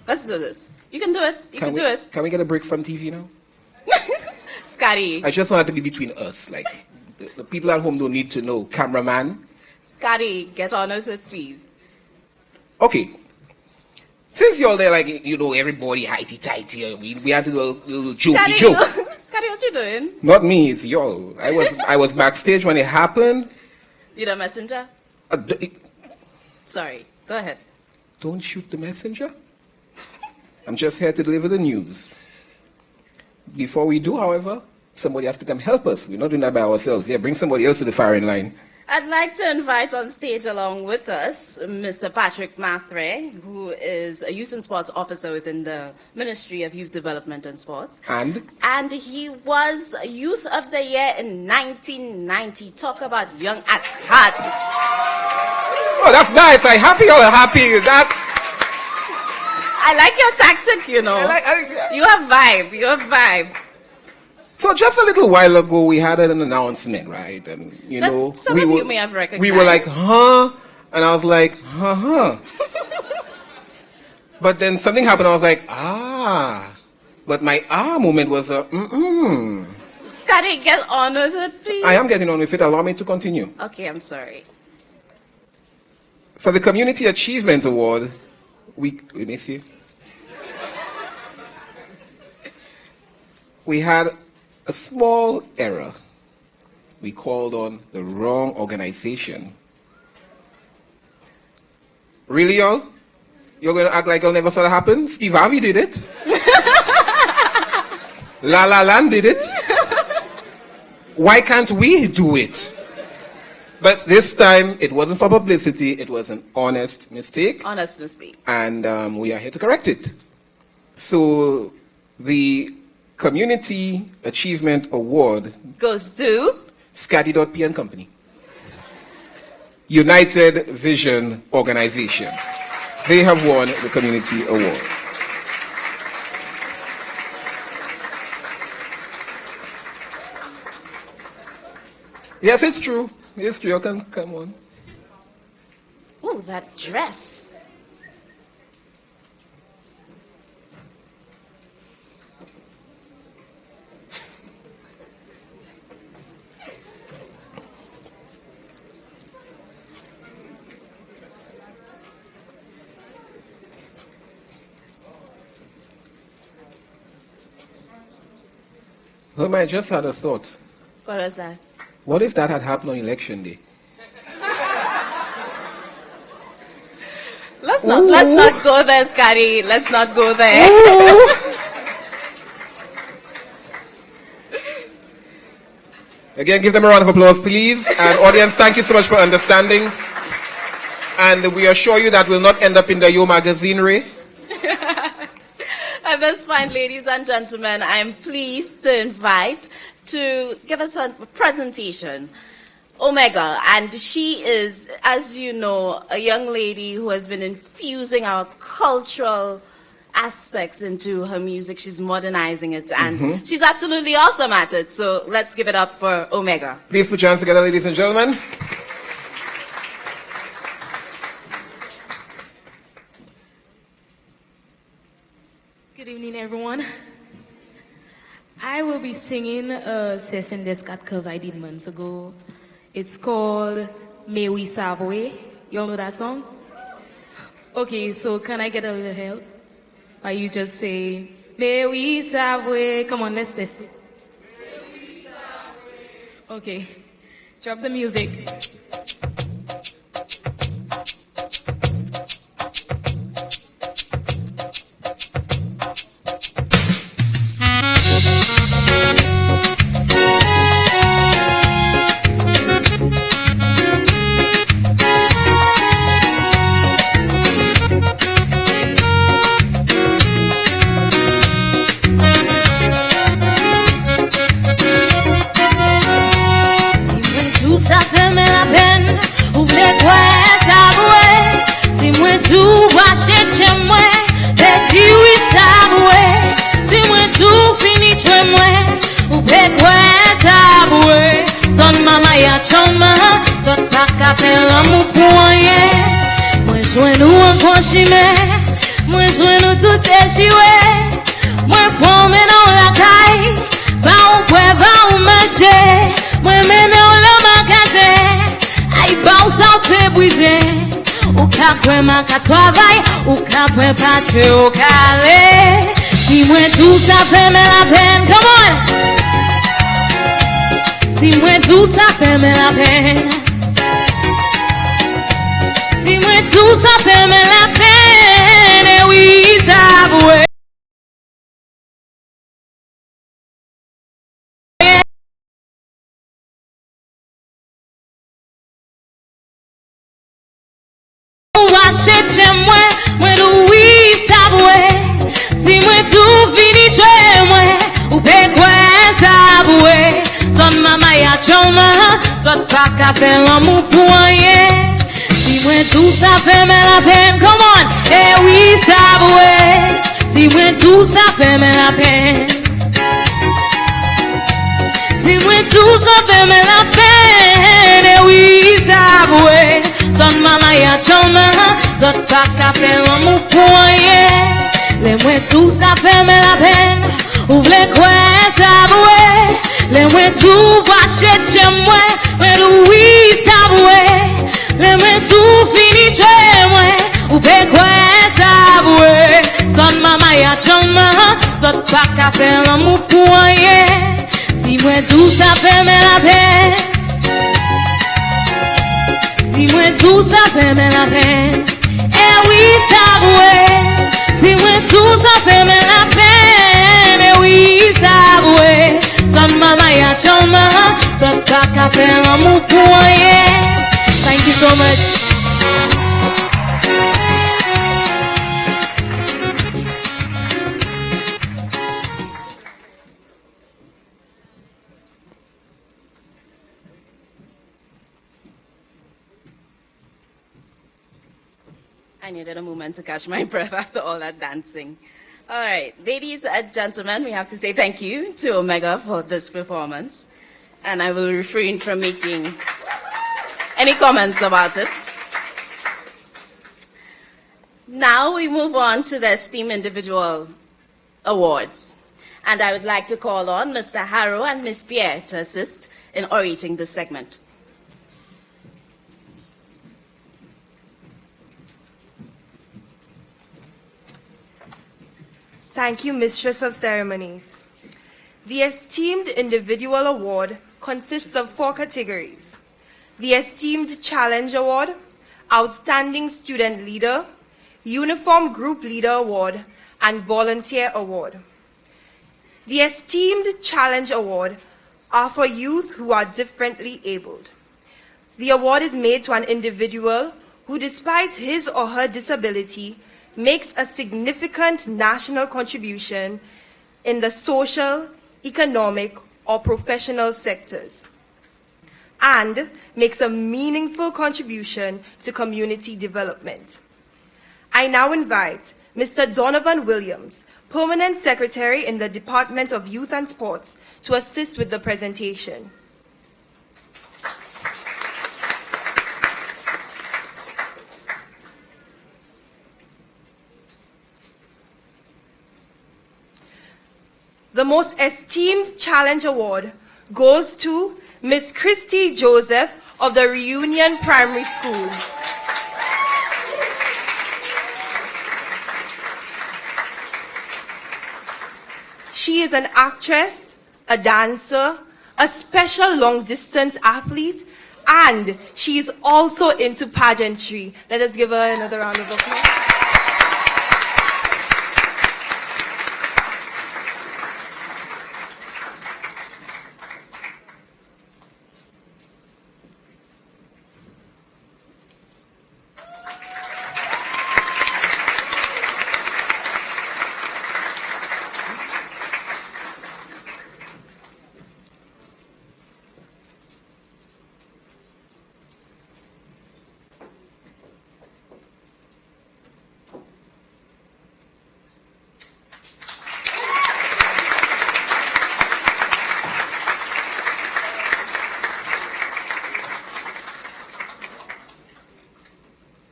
[SPEAKER 4] Let's do this. You can do it. You can do it.
[SPEAKER 5] Can we get a break from TV now?
[SPEAKER 4] Scotty.
[SPEAKER 5] I just want it to be between us. Like, the people at home don't need to know. Cameraman.
[SPEAKER 4] Scotty, get on with it, please.
[SPEAKER 5] Okay. Since you're there, like, you know, everybody highty-tighty, we had to do a little jokey joke.
[SPEAKER 4] Scotty, what you doing?
[SPEAKER 5] Not me, it's y'all. I was backstage when it happened.
[SPEAKER 4] You the messenger? Sorry, go ahead.
[SPEAKER 5] Don't shoot the messenger. I'm just here to deliver the news. Before we do, however, somebody has to come help us. We're not doing that by ourselves. Yeah, bring somebody else to the firing line.
[SPEAKER 4] I'd like to invite on stage along with us Mr. Patrick Mathre, who is a Youth and Sports Officer within the Ministry of Youth Development and Sports. And he was Youth of the Year in 1990. Talk about young at heart.
[SPEAKER 5] Oh, that's nice. I'm happy. You're happy.
[SPEAKER 4] I like your tactic, you know. You have vibe. You have vibe.
[SPEAKER 5] So just a little while ago, we had an announcement, right? And
[SPEAKER 4] some of you may have recognized.
[SPEAKER 5] We were like, huh? And I was like, huh. But then something happened. I was like, ah. But my moment was a
[SPEAKER 4] Scotty, get on with it, please.
[SPEAKER 5] I am getting on with it. Allow me to continue.
[SPEAKER 4] Okay, I'm sorry.
[SPEAKER 5] For the Community Achievement Award, we miss you. We had a small error. We called on the wrong organization. Really, y'all? You're going to act like you'll never saw that happen? Steve Harvey did it. La La Land did it. Why can't we do it? But this time, it wasn't for publicity. It was an honest mistake.
[SPEAKER 4] Honest mistake.
[SPEAKER 5] And we are here to correct it. So the Community Achievement Award
[SPEAKER 4] goes to
[SPEAKER 5] Scaddy.P and Company, United Vision Organization. They have won the Community Award. Yes, it's true. It's true. You can come on.
[SPEAKER 4] Oh, that dress.
[SPEAKER 5] I just had a thought.
[SPEAKER 4] What was that?
[SPEAKER 5] What if that had happened on election day?
[SPEAKER 4] Let's not go there, Scotty. Let's not go there.
[SPEAKER 5] Again, give them a round of applause, please. And audience, thank you so much for understanding. And we assure you that will not end up in the Yo magazine, Ray.
[SPEAKER 4] At this point, ladies and gentlemen, I am pleased to invite to give us a presentation Omega, and she is, as you know, a young lady who has been infusing our cultural aspects into her music. She's modernizing it, and she's absolutely awesome at it. So let's give it up for Omega.
[SPEAKER 5] Please put your hands together, ladies and gentlemen.
[SPEAKER 14] Good evening, everyone. I will be singing a session that Scott cover I did months ago. It's called May We Savoy. Y'all know that song? Okay, so can I get a little help? Or you just say, May we Savoy. Come on, let's test it. Okay, drop the music.
[SPEAKER 8] Mwen jwen nou tout e jiwe, mwen pome nou la kay, ba ou kwe, ba ou manje, mwen mene ou le magaze, ay ba ou sa ou te bwize, ou ka kwe ma ka travay, ou ka kwe patre ou kale, si mwen tout sa feme la pen, come on! Si mwen tout sa feme la pen, si mwen tout sa feme la pen, e oui sa bwe. vache chemwe, mwen dou sabwe. Si mwen tou fini chwe mwen, ou pe kwen sabwe. Son mama ya choma, sot pa ka fe l'amou pou anye. Si mwen tou sa fe men la pen, come on, oui sabwe. Si mwen tou sa fe men la pen. Si mwen tou sa fe men la pen, oui sabwe. Son mama ya choma, sot pa ka fe l'amou pou anye. Le mwen tou sa fe men la pen, ou vle kwen sabwe. Le mwen tou vache chemwe, mwen oui sabwe. Le mwen tou fini chemwe, ou pe kwen sabwe. Son mama ya choma, sot pa ka fe l'amou pou anye. Si mwen tou sa fe men la pen. Si mwen tou sa fe men la pen, oui sabwe. Si mwen tou sa fe men la pen, oui sabwe. Son mama ya choma, sot pa ka fe l'amou pou anye. Thank you so much.
[SPEAKER 4] I needed a moment to catch my breath after all that dancing. All right, ladies and gentlemen, we have to say thank you to Omega for this performance. And I will refrain from making any comments about it. Now we move on to the Esteemed Individual Awards. And I would like to call on Mr. Harrow and Ms. Pierre to assist in orating this segment.
[SPEAKER 11] Thank you, Mistress of Ceremonies. The Esteemed Individual Award consists of 4 categories: the Esteemed Challenge Award, Outstanding Student Leader, Uniform Group Leader Award, and Volunteer Award. The Esteemed Challenge Award are for youth who are differently abled. The award is made to an individual who, despite his or her disability, makes a significant national contribution in the social, economic, or professional sectors, and makes a meaningful contribution to community development. I now invite Mr. Donovan Williams, Permanent Secretary in the Department of Youth and Sports, to assist with the presentation. The Most Esteemed Challenge Award goes to Miss Christy Joseph of the Reunion Primary School. She is an actress, a dancer, a special long-distance athlete, and she is also into pageantry. Let us give her another round of applause.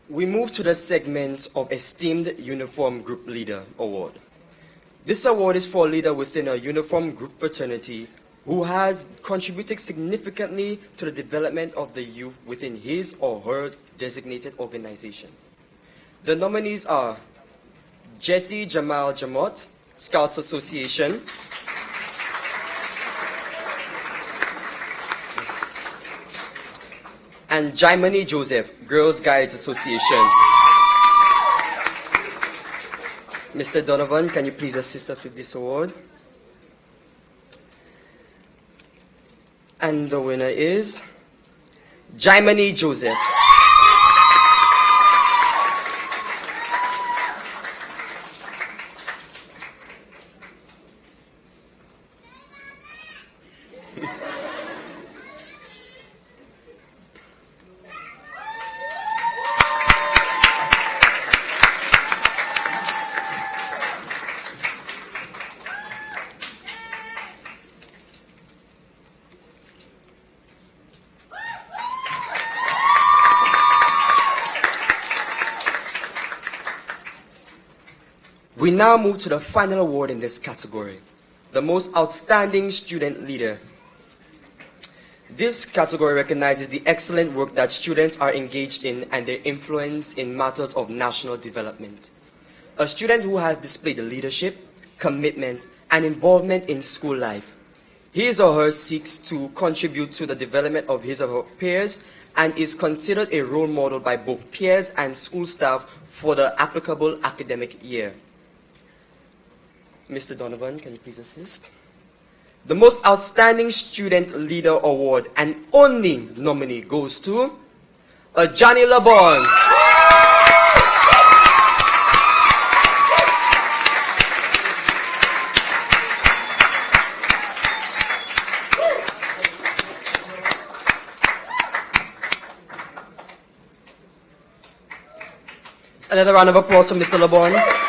[SPEAKER 12] We move to the segment of Esteemed Uniform Group Leader Award. This award is for a leader within a uniform group fraternity who has contributed significantly to the development of the youth within his or her designated organization. The nominees are Jesse Jamal Jamot, Scouts Association, and Jaimani Joseph, Girls Guides Association. Mr. Donovan, can you please assist us with this award? And the winner is Jaimani Joseph. We now move to the final award in this category, the most outstanding student leader. This category recognizes the excellent work that students are engaged in and their influence in matters of national development. A student who has displayed leadership, commitment, and involvement in school life. His or her seeks to contribute to the development of his or her peers and is considered a role model by both peers and school staff for the applicable academic year. Mr. Donovan, can you please assist? The most outstanding student leader award and only nominee goes to Johnny LeBon. Another round of applause for Mr. LeBon.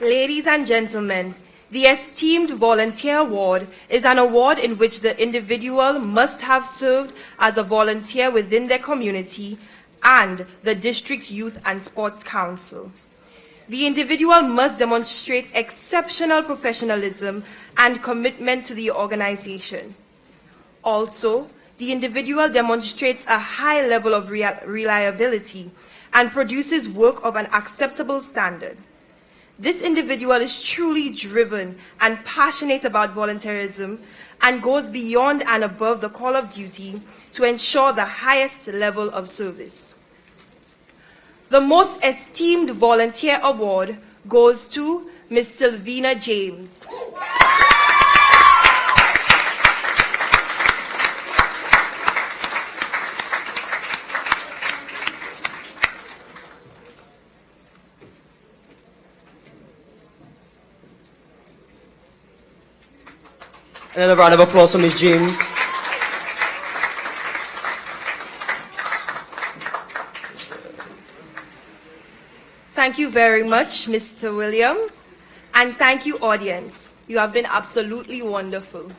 [SPEAKER 11] Ladies and gentlemen, the Esteemed Volunteer Award is an award in which the individual must have served as a volunteer within their community and the District Youth and Sports Council. The individual must demonstrate exceptional professionalism and commitment to the organization. Also, the individual demonstrates a high level of reliability and produces work of an acceptable standard. This individual is truly driven and passionate about volunteerism and goes beyond and above the call of duty to ensure the highest level of service. The most esteemed volunteer award goes to Ms. Sylvina James.
[SPEAKER 12] Another round of applause for Ms. James.
[SPEAKER 11] Thank you very much, Mr. Williams, and thank you, audience. You have been absolutely wonderful.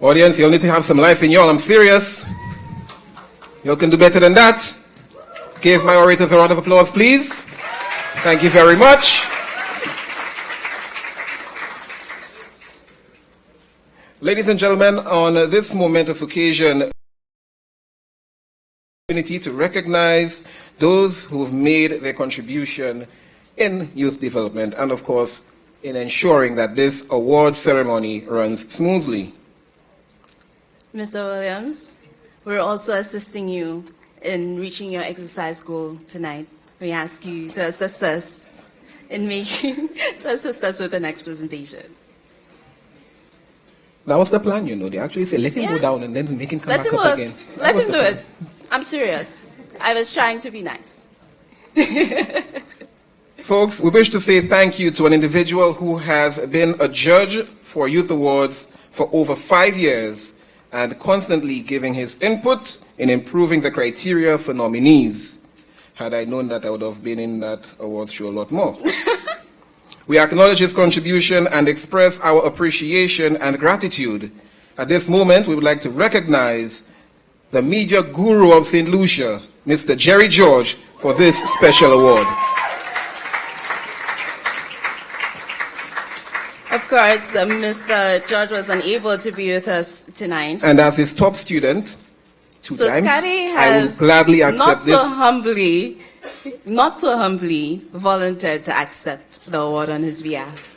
[SPEAKER 5] Audience, you'll need to have some life in y'all. I'm serious. Y'all can do better than that. Give my orators a round of applause, please. Thank you very much. Ladies and gentlemen, on this momentous occasion, opportunity to recognize those who have made their contribution in youth development and, of course, in ensuring that this award ceremony runs smoothly.
[SPEAKER 4] Mr. Williams, we're also assisting you in reaching your exercise goal tonight. We ask you to assist us in making, to assist us with the next presentation.
[SPEAKER 5] That was the plan, you know. They actually say, let him go down and then make him come back up again.
[SPEAKER 4] Let him do it. I'm serious. I was trying to be nice.
[SPEAKER 5] Folks, we wish to say thank you to an individual who has been a judge for Youth Awards for over 5 years and constantly giving his input in improving the criteria for nominees. Had I known that, I would have been in that awards show a lot more. We acknowledge his contribution and express our appreciation and gratitude. At this moment, we would like to recognize the media guru of St. Lucia, Mr. Jerry George, for this special award.
[SPEAKER 4] Of course, Mr. George was unable to be with us tonight.
[SPEAKER 5] And as his top student,
[SPEAKER 4] so
[SPEAKER 5] times,
[SPEAKER 4] Scotty
[SPEAKER 5] I will
[SPEAKER 4] has
[SPEAKER 5] gladly accept
[SPEAKER 4] not so humbly volunteered to accept the award on his behalf.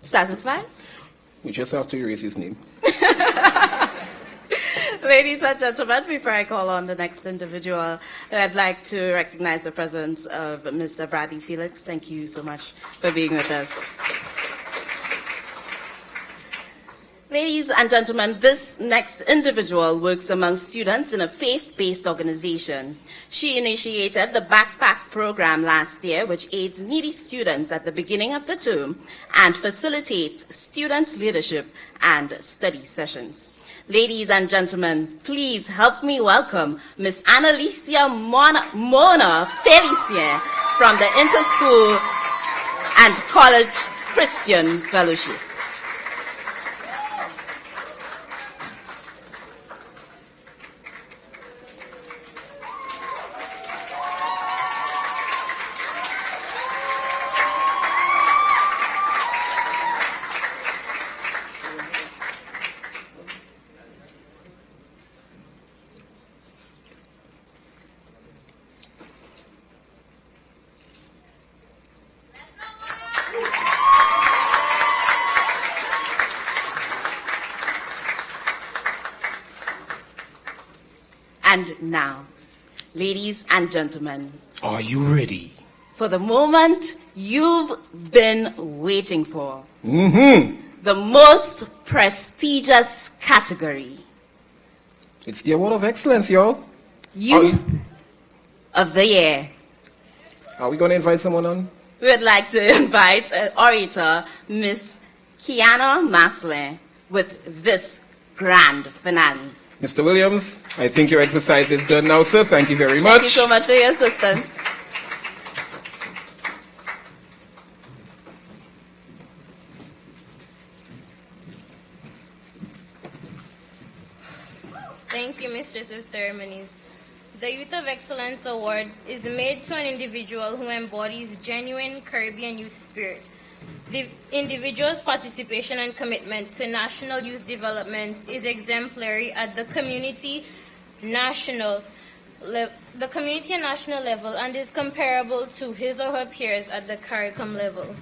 [SPEAKER 4] Satisfied?
[SPEAKER 5] We just have to erase his name.
[SPEAKER 4] Ladies and gentlemen, before I call on the next individual, I'd like to recognize the presence of Mr. Bradley Felix. Thank you so much for being with us. Ladies and gentlemen, this next individual works among students in a faith-based organization. She initiated the Backpack program last year, which aids needy students at the beginning of the term and facilitates student leadership and study sessions. Ladies and gentlemen, please help me welcome Miss Annalicia Mona Felicien from the Interschool and College Christian Fellowship. And now, ladies and gentlemen,
[SPEAKER 5] are you ready
[SPEAKER 4] for the moment you've been waiting for? The most prestigious category.
[SPEAKER 5] It's the Award of Excellence, y'all.
[SPEAKER 4] Youth of the Year.
[SPEAKER 5] Are we going to invite someone on?
[SPEAKER 4] We would like to invite orator Miss Kiana Maslin with this grand finale.
[SPEAKER 5] Mr. Williams, I think your exercise is done now, sir. Thank you very much.
[SPEAKER 4] Thank you so much for your assistance.
[SPEAKER 9] Thank you, Mistress of Ceremonies. The Youth of Excellence Award is made to an individual who embodies genuine Caribbean youth spirit. The individual's participation and commitment to national youth development is exemplary at the community and national level and is comparable to his or her peers at the CARICOM level.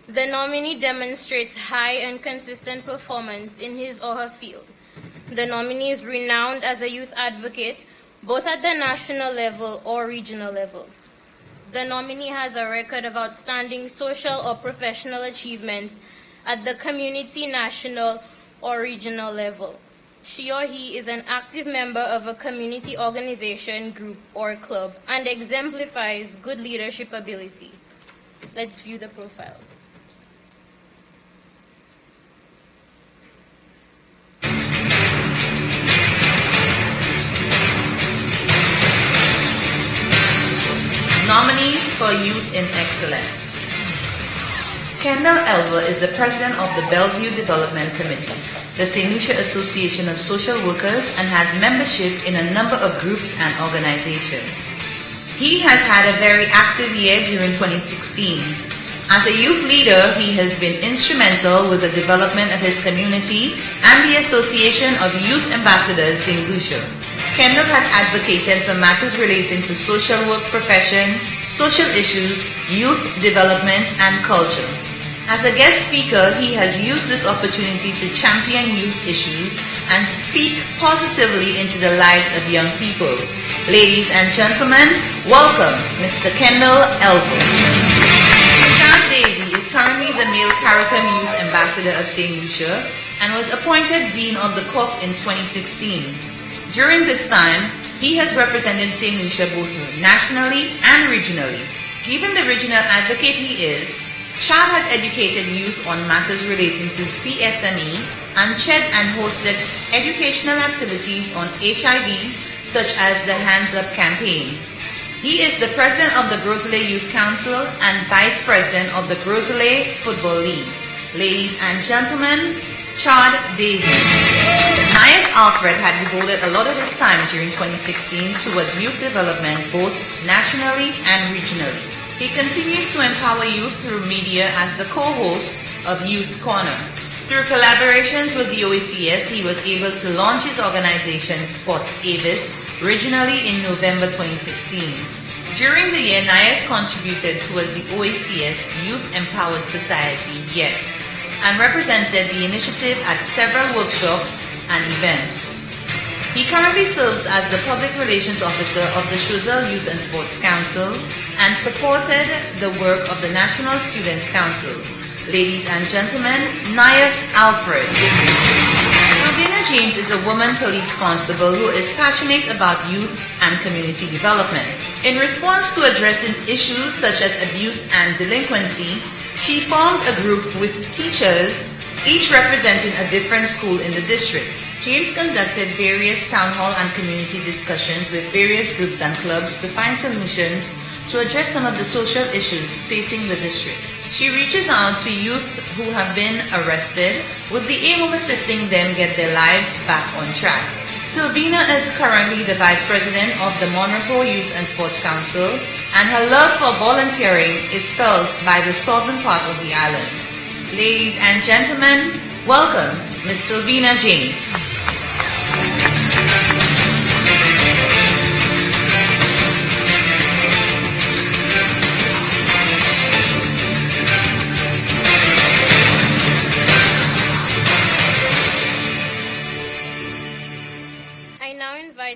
[SPEAKER 9] The nominee demonstrates high and consistent performance in his or her field. The nominee is renowned as a youth advocate, both at the national level or regional level. The nominee has a record of outstanding social or professional achievements at the community, national, or regional level. She or he is an active member of a community organization, group, or club and exemplifies good leadership ability. Let's view the profiles.
[SPEAKER 13] Nominees for Youth in Excellence. Kendall Elver is the president of the Bellevue Development Committee, the St. Lucia Association of Social Workers, and has membership in a number of groups and organizations. He has had a very active year during 2016. As a youth leader, he has been instrumental with the development of his community and the Association of Youth Ambassadors St. Lucia. Kendall has advocated for matters relating to social work profession, social issues, youth development, and culture. As a guest speaker, he has used this opportunity to champion youth issues and speak positively into the lives of young people. Ladies and gentlemen, welcome Mr. Kendall Elver. Chad Daisy is currently the male CARICOM Youth Ambassador of St. Lucia and was appointed Dean of the COP in 2016. During this time, he has represented St. Lucia both nationally and regionally. Given the regional advocate he is, Chad has educated youth on matters relating to CSME and chaired and hosted educational activities on HIV, such as the Hands Up campaign. He is the president of the Groseley Youth Council and vice president of the Groseley Football League. Ladies and gentlemen, Chad Daisy. Nias Alfred had devoted a lot of his time during 2016 towards youth development both nationally and regionally. He continues to empower youth through media as the co-host of Youth Corner. Through collaborations with the OACS, he was able to launch his organization Sports Avis regionally in November 2016. During the year, Nias contributed towards the OACS Youth Empowered Society, YES, and represented the initiative at several workshops and events. He currently serves as the Public Relations Officer of the Choiseul Youth and Sports Council and supported the work of the National Students' Council. Ladies and gentlemen, Nias Alfred. Sylvina James is a woman police constable who is passionate about youth and community development. In response to addressing issues such as abuse and delinquency, she formed a group with teachers, each representing a different school in the district. James conducted various town hall and community discussions with various groups and clubs to find solutions to address some of the social issues facing the district. She reaches out to youth who have been arrested with the aim of assisting them get their lives back on track. Sylvina is currently the Vice President of the Monroe Youth and Sports Council, and her love for volunteering is felt by the southern part of the island. Ladies and gentlemen, welcome Ms. Sylvina James.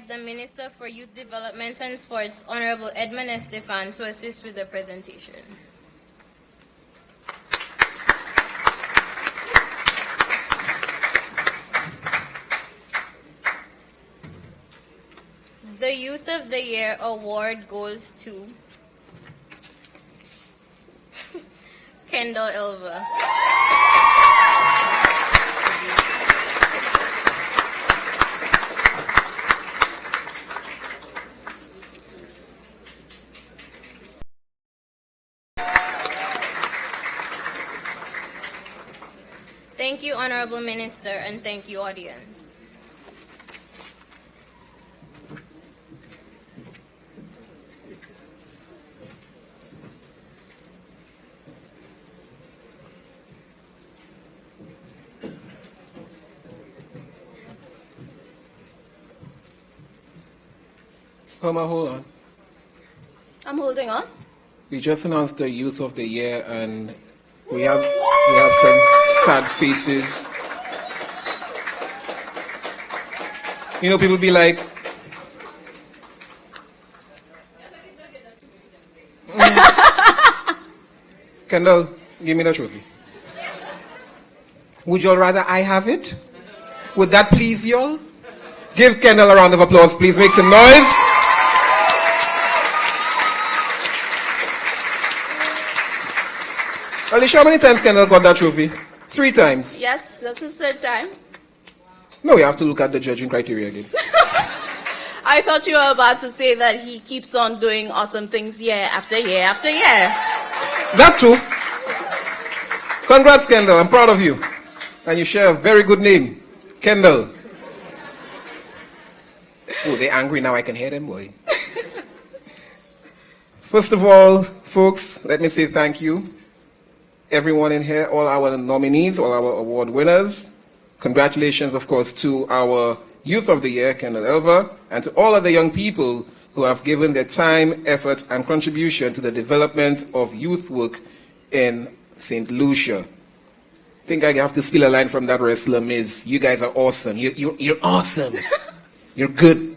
[SPEAKER 9] The Minister for Youth Development and Sports, Honorable Edmund Estefan, to assist with the presentation. The Youth of the Year award goes to Kendall Elva. Thank you, Honorable Minister, and thank you, audience.
[SPEAKER 5] Hold on.
[SPEAKER 4] I'm holding on.
[SPEAKER 5] We just announced the Youth of the Year, and we have some sad faces. You know, people be like, Kendall, give me the trophy. Would you all rather I have it? Would that please you all? Give Kendall a round of applause, please. Make some noise. Alicia, how many times Kendall got that trophy? 3 times.
[SPEAKER 4] Yes, that's the third time.
[SPEAKER 5] No, we have to look at the judging criteria again.
[SPEAKER 4] I thought you were about to say that he keeps on doing awesome things year after year after year.
[SPEAKER 5] That too. Congrats, Kendall. I'm proud of you. And you share a very good name. Kendall. Oh, they're angry now. I can hear them, boy. First of all, folks, let me say thank you. Everyone in here, all our nominees, all our award winners. Congratulations, of course, to our Youth of the Year, Kendall Elva, and to all of the young people who have given their time, effort, and contribution to the development of youth work in St. Lucia. I think I have to steal a line from that wrestler, Miz. You guys are awesome. You're awesome. You're good.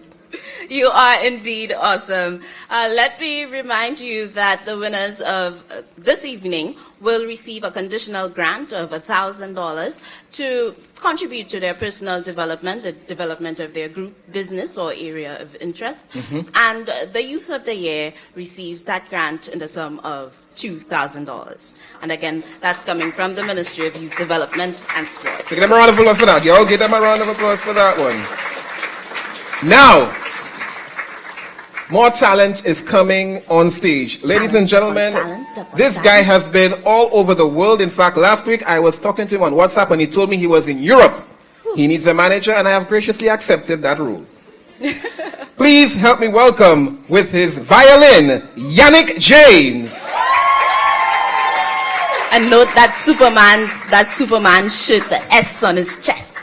[SPEAKER 4] You are indeed awesome. Let me remind you that the winners of this evening will receive a conditional grant of $1,000 to contribute to their personal development, the development of their group, business, or area of interest. And the Youth of the Year receives that grant in the sum of $2,000. And again, that's coming from the Ministry of Youth Development and Sports.
[SPEAKER 5] So give them a round of applause for that. Y'all give them a round of applause for that one. Now, more talent is coming on stage. Ladies and gentlemen, this guy has been all over the world. In fact, last week I was talking to him on WhatsApp and he told me he was in Europe. He needs a manager and I have graciously accepted that role. Please help me welcome with his violin, Yannick James.
[SPEAKER 4] And note that Superman shirt, the S on his chest.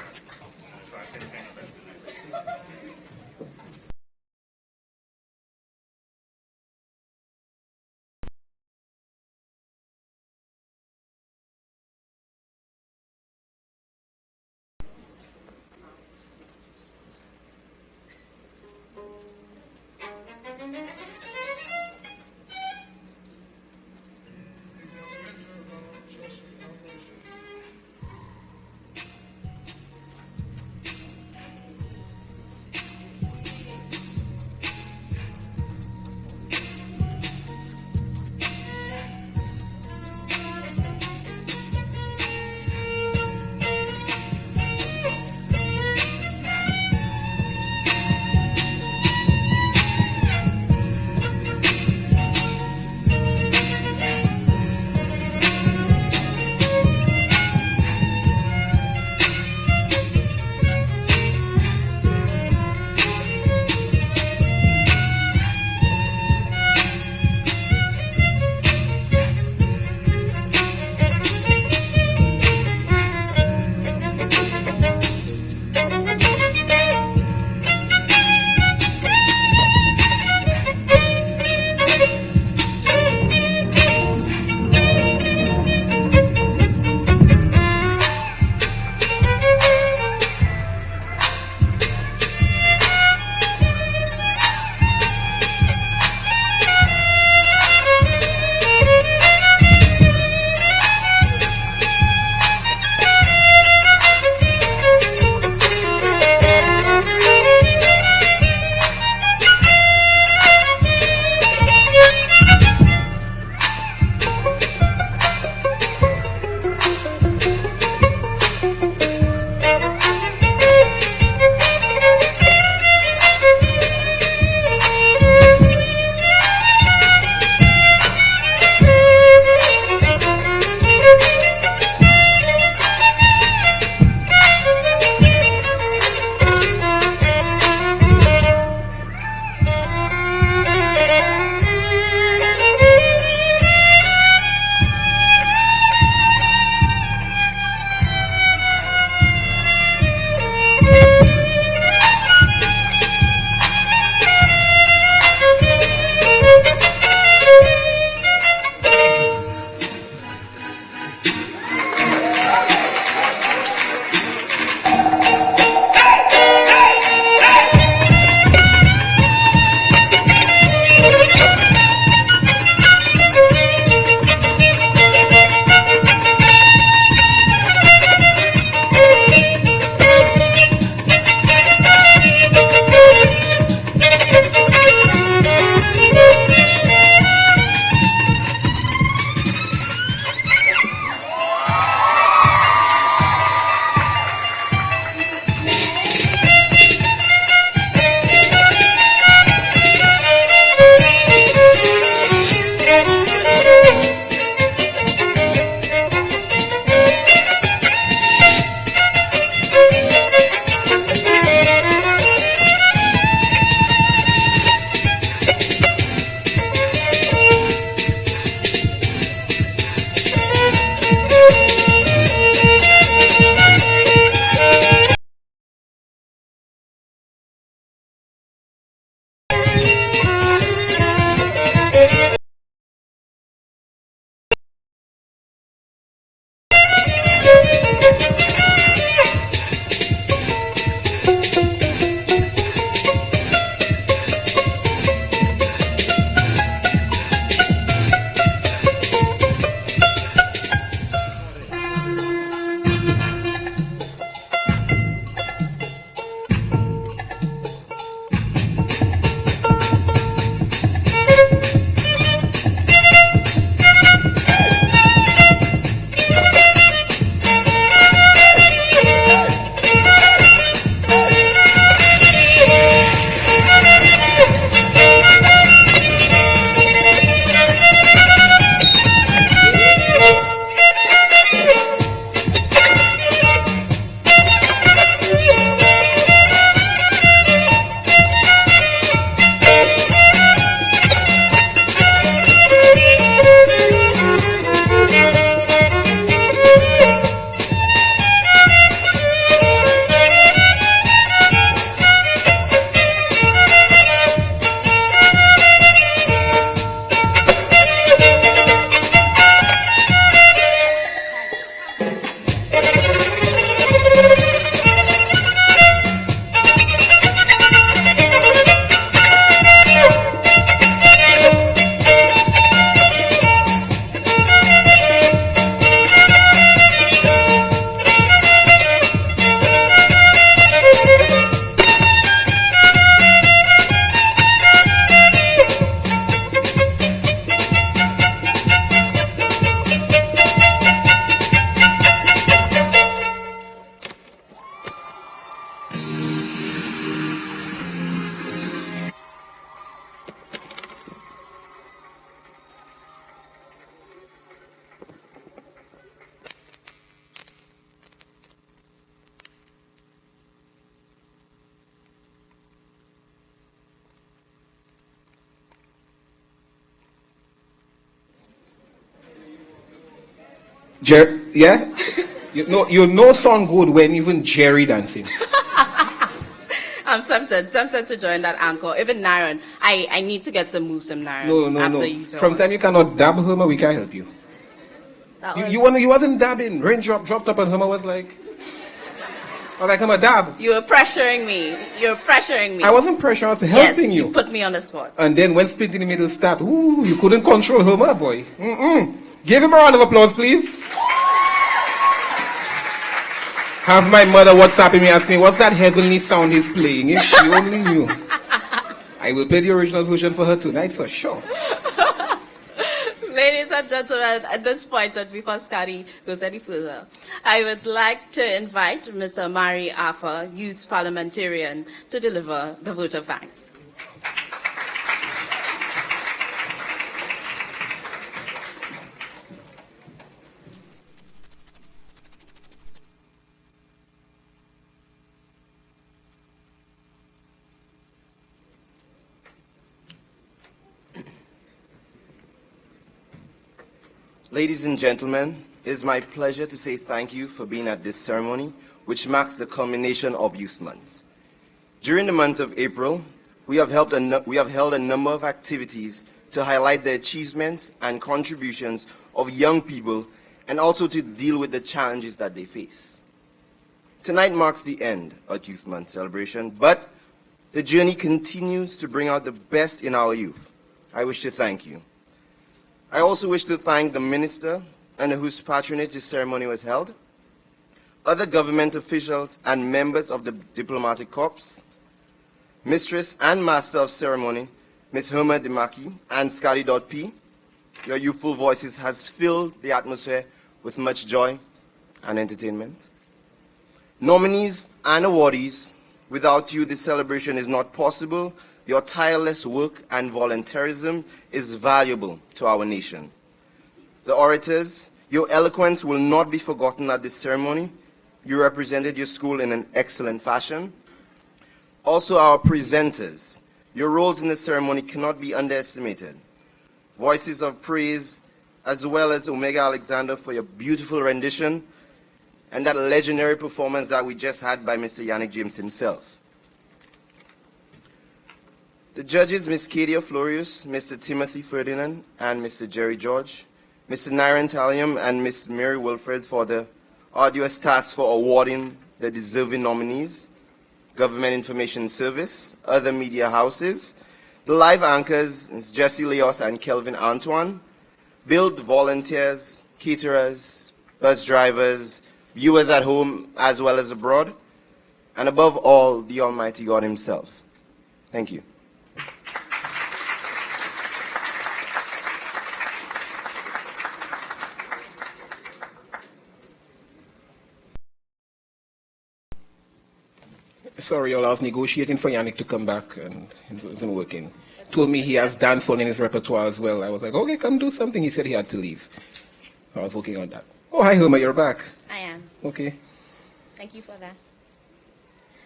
[SPEAKER 5] Yeah? You know song good when even Jerry dancing.
[SPEAKER 4] I'm tempted to join that encore. Even Naren, I need to get to move some Naren.
[SPEAKER 5] No.
[SPEAKER 4] You
[SPEAKER 5] From time you cannot dab Homer, we can't help you. You wasn't dabbing. Raindrop dropped up and Homer was like, I'm a dab.
[SPEAKER 4] You were pressuring me.
[SPEAKER 5] I wasn't pressuring, I was helping you.
[SPEAKER 4] Yes, you put me on the spot.
[SPEAKER 5] And then when Split in the Middle started, you couldn't control Homer, boy. Give him a round of applause, please. Have my mother WhatsApping me, asking me, what's that heavenly sound he's playing? If she only knew. I will play the original version for her tonight for sure.
[SPEAKER 4] Ladies and gentlemen, at this point, and before Scotty goes any further, I would like to invite Mr. Mari Afa, Youth Parliamentarian, to deliver the vote of thanks.
[SPEAKER 15] Ladies and gentlemen, it is my pleasure to say thank you for being at this ceremony, which marks the culmination of Youth Month. During the month of April, we have held a number of activities to highlight the achievements and contributions of young people and also to deal with the challenges that they face. Tonight marks the end of Youth Month celebration, but the journey continues to bring out the best in our youth. I wish to thank you. I also wish to thank the minister under whose patronage this ceremony was held, other government officials and members of the diplomatic corps, mistress and master of ceremony, Ms. Herma Demaki and Scotty P. Your youthful voices has filled the atmosphere with much joy and entertainment. Nominees and awardees, without you this celebration is not possible. Your tireless work and volunteerism is valuable to our nation. The orators, your eloquence will not be forgotten at this ceremony. You represented your school in an excellent fashion. Also, our presenters, your roles in the ceremony cannot be underestimated. Voices of praise, as well as Omega Alexander for your beautiful rendition and that legendary performance that we just had by Mr. Yannick James himself. The judges, Ms. Kadia Florius, Mr. Timothy Ferdinand, and Mr. Jerry George, Mr. Naren Talium, and Ms. Mary Wilfred for the arduous task for awarding the deserving nominees, Government Information Service, other media houses, the live anchors, Ms. Jessie Leos and Kelvin Antoine, build volunteers, caterers, bus drivers, viewers at home as well as abroad, and above all, the Almighty God himself. Thank you.
[SPEAKER 5] Sorry, y'all, I was negotiating for Yannick to come back and it wasn't working. Told me he has dancehall in his repertoire as well. I was like, okay, come do something. He said he had to leave. I was working on that. Oh, hi, Hilma, you're back.
[SPEAKER 4] I am.
[SPEAKER 5] Okay.
[SPEAKER 4] Thank you for that.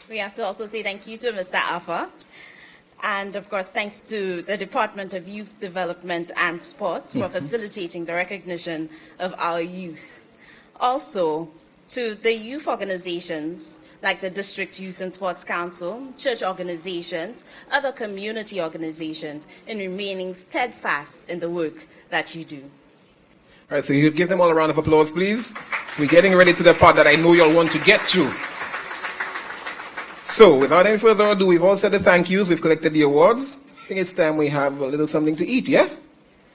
[SPEAKER 4] We have to also say thank you to Mr. Afa. And of course, thanks to the Department of Youth Development and Sports for facilitating the recognition of our youth. Also, to the youth organizations like the District Youth and Sports Council, church organizations, other community organizations, in remaining steadfast in the work that you do.
[SPEAKER 5] All right, so you give them all a round of applause, please. We're getting ready to the part that I know you'll want to get to. So, without any further ado, we've all said the thank yous, we've collected the awards. I think it's time we have a little something to eat, yeah?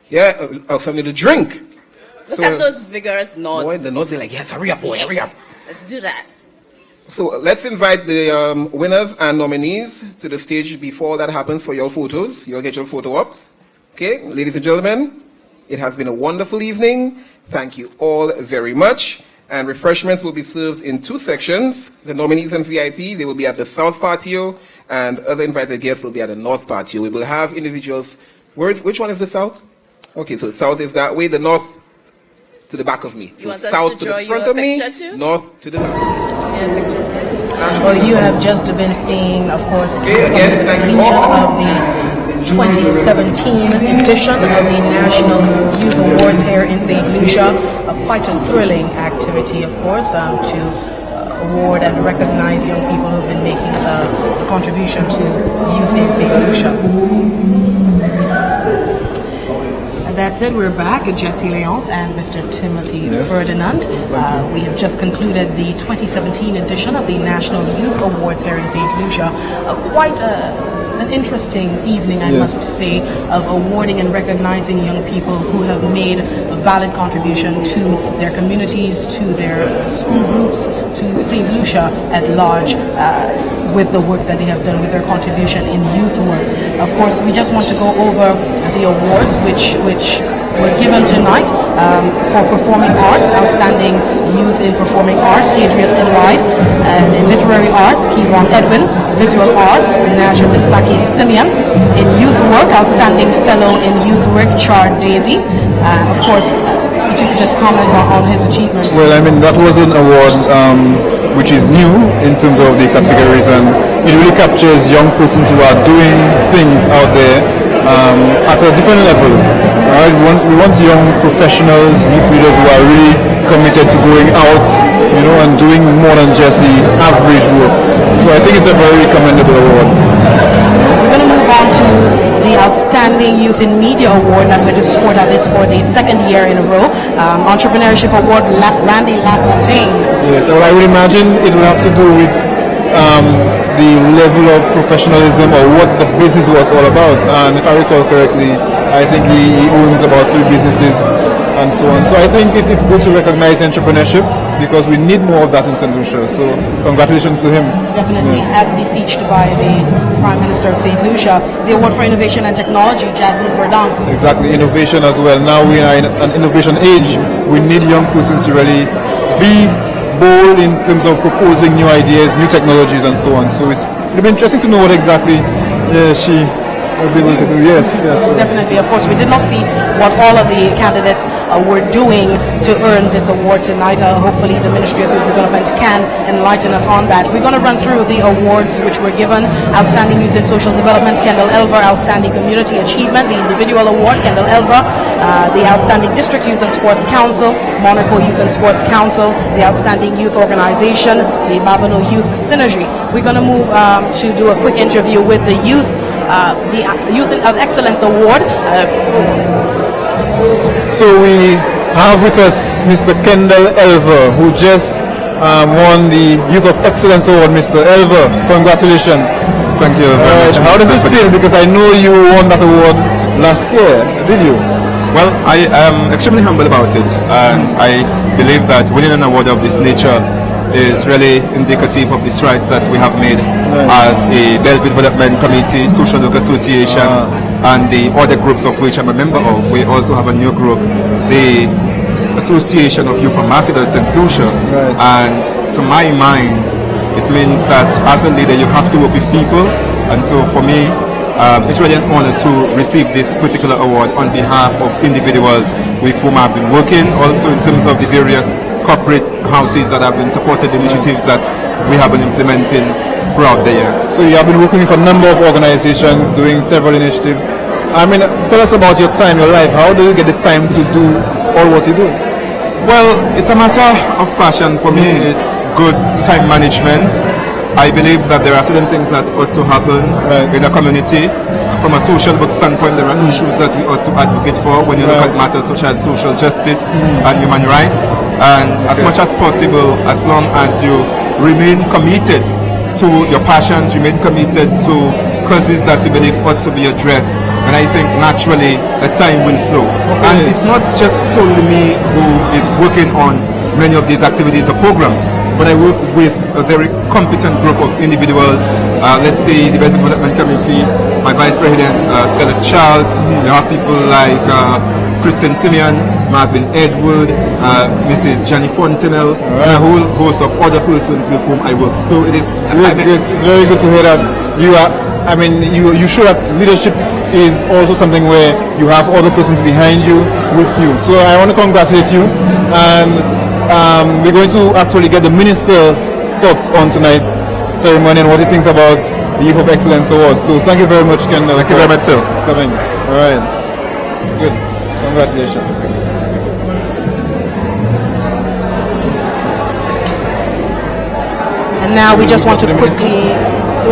[SPEAKER 5] Yeah, or something to drink.
[SPEAKER 4] Look at those vigorous nods.
[SPEAKER 5] Boy, the nods are like, yes, hurry up, boy, hurry up.
[SPEAKER 4] Let's do that.
[SPEAKER 5] So let's invite the winners and nominees to the stage before that happens for your photos. You'll get your photo ops. Okay, ladies and gentlemen, it has been a wonderful evening. Thank you all very much. And refreshments will be served in two sections. The nominees and VIP, they will be at the South Patio, and other invited guests will be at the North Patio. We will have individuals. Which one is the South? Okay, so South is that way, the North to the back of me. So South to the front of me, North to the back of me.
[SPEAKER 1] Well, you have just been seeing, of course, the
[SPEAKER 5] again,
[SPEAKER 1] completion of the 2017 edition of the National Youth Awards here in St. Lucia. Quite a thrilling activity, of course, to award and recognize young people who have been making a contribution to youth in St. Lucia. That said, we're back at Jesse Leonce and Mr. Timothy Ferdinand. We have just concluded the 2017 edition of the National Youth Awards here in St. Lucia. Quite an interesting evening, I must say, of awarding and recognizing young people who have made a valid contribution to their communities, to their school groups, to St. Lucia at large, with the work that they have done with their contribution in youth work. Of course, we just want to go over the awards which were given tonight for performing arts, outstanding youth in performing arts, Adrius Enwide, and in literary arts, Kevon Edwin, visual arts, Najah Misaki Simeon, in youth work, outstanding fellow in youth work, Chard Daisy. Of course, if you could just comment on his achievement.
[SPEAKER 2] Well, I mean, that was an award which is new in terms of the categories, and it really captures young persons who are doing things out there at a different level. Right? We want young professionals, youth leaders who are really committed to going out, and doing more than just the average work. So I think it's a very commendable award.
[SPEAKER 1] We're going to move on to the Outstanding Youth in Media Award that went to Sport Avis for the second year in a row. Entrepreneurship Award, Randy Lafontaine.
[SPEAKER 2] Yes, well, I would imagine it will have to do with the level of professionalism or what the business was all about. And if I recall correctly, I think he owns about 3 businesses and so on. So I think it's good to recognize entrepreneurship because we need more of that in St. Lucia. So congratulations to him.
[SPEAKER 1] Definitely, as beseeched by the Prime Minister of St. Lucia. The Award for Innovation and Technology, Jasmine Verdant.
[SPEAKER 2] Exactly, innovation as well. Now we are in an innovation age. We need young persons to really be bold in terms of proposing new ideas, new technologies and so on. So it'll be interesting to know what exactly she was able to do. Yes.
[SPEAKER 1] Definitely. Of course, we did not see what all of the candidates were doing to earn this award tonight. Hopefully the Ministry of Youth Development can enlighten us on that. We're going to run through the awards which were given. Outstanding Youth in Social Development, Kendall Elver. Outstanding Community Achievement, the Individual Award, Kendall Elver. The Outstanding District Youth and Sports Council, Monaco Youth and Sports Council. The Outstanding Youth Organization, the Babano Youth Synergy. We're going to move to do a quick interview with the Youth of Excellence Award.
[SPEAKER 2] So we have with us Mr. Kendall Elver, who just won the Youth of Excellence Award. Mr. Elver, congratulations.
[SPEAKER 16] Thank you very much.
[SPEAKER 2] How does it feel? Because I know you won that award last year, did you?
[SPEAKER 16] Well, I am extremely humble about it, and I believe that winning an award of this nature is really indicative of the strides that we have made as a Belleville Development Committee, Social Work Association, and the other groups of which I'm a member of. We also have a new group, the Association of Youth Ambassadors St. Lucia, and to my mind, it means that as a leader you have to work with people, and so for me, it's really an honor to receive this particular award on behalf of individuals with whom I've been working, also in terms of the various corporate houses that have been supported initiatives that we have been implementing throughout the year.
[SPEAKER 2] So you have been working with a number of organizations, doing several initiatives. I mean, tell us about your time, your life. How do you get the time to do all what you do?
[SPEAKER 16] Well, it's a matter of passion for me. It's good time management. I believe that there are certain things that ought to happen in a community. From a social work standpoint, there are issues that we ought to advocate for when you look at matters such as social justice and human rights. And as much as possible, as long as you remain committed to your passions, remain committed to causes that you believe ought to be addressed, and I think naturally the time will flow. And it's not just solely me who is working on many of these activities or programs, but I work with a very competent group of individuals. Let's say the Belleville Development Committee, my Vice President, Celeste Charles. You have people like Christian Simeon, Marvin Edward, Mrs. Jenny Fontenelle, and a whole host of other persons with whom I work. So it is
[SPEAKER 2] good. It's very good to hear that you are. I mean, you show that leadership is also something where you have other persons behind you, with you. So I want to congratulate you, and we're going to actually get the minister's thoughts on tonight's ceremony and what he thinks about the Youth of Excellence Award. So thank you very much, Kendall.
[SPEAKER 16] Thank you very much, sir.
[SPEAKER 2] Coming. All right. Good. Congratulations.
[SPEAKER 1] And now we just want to quickly, we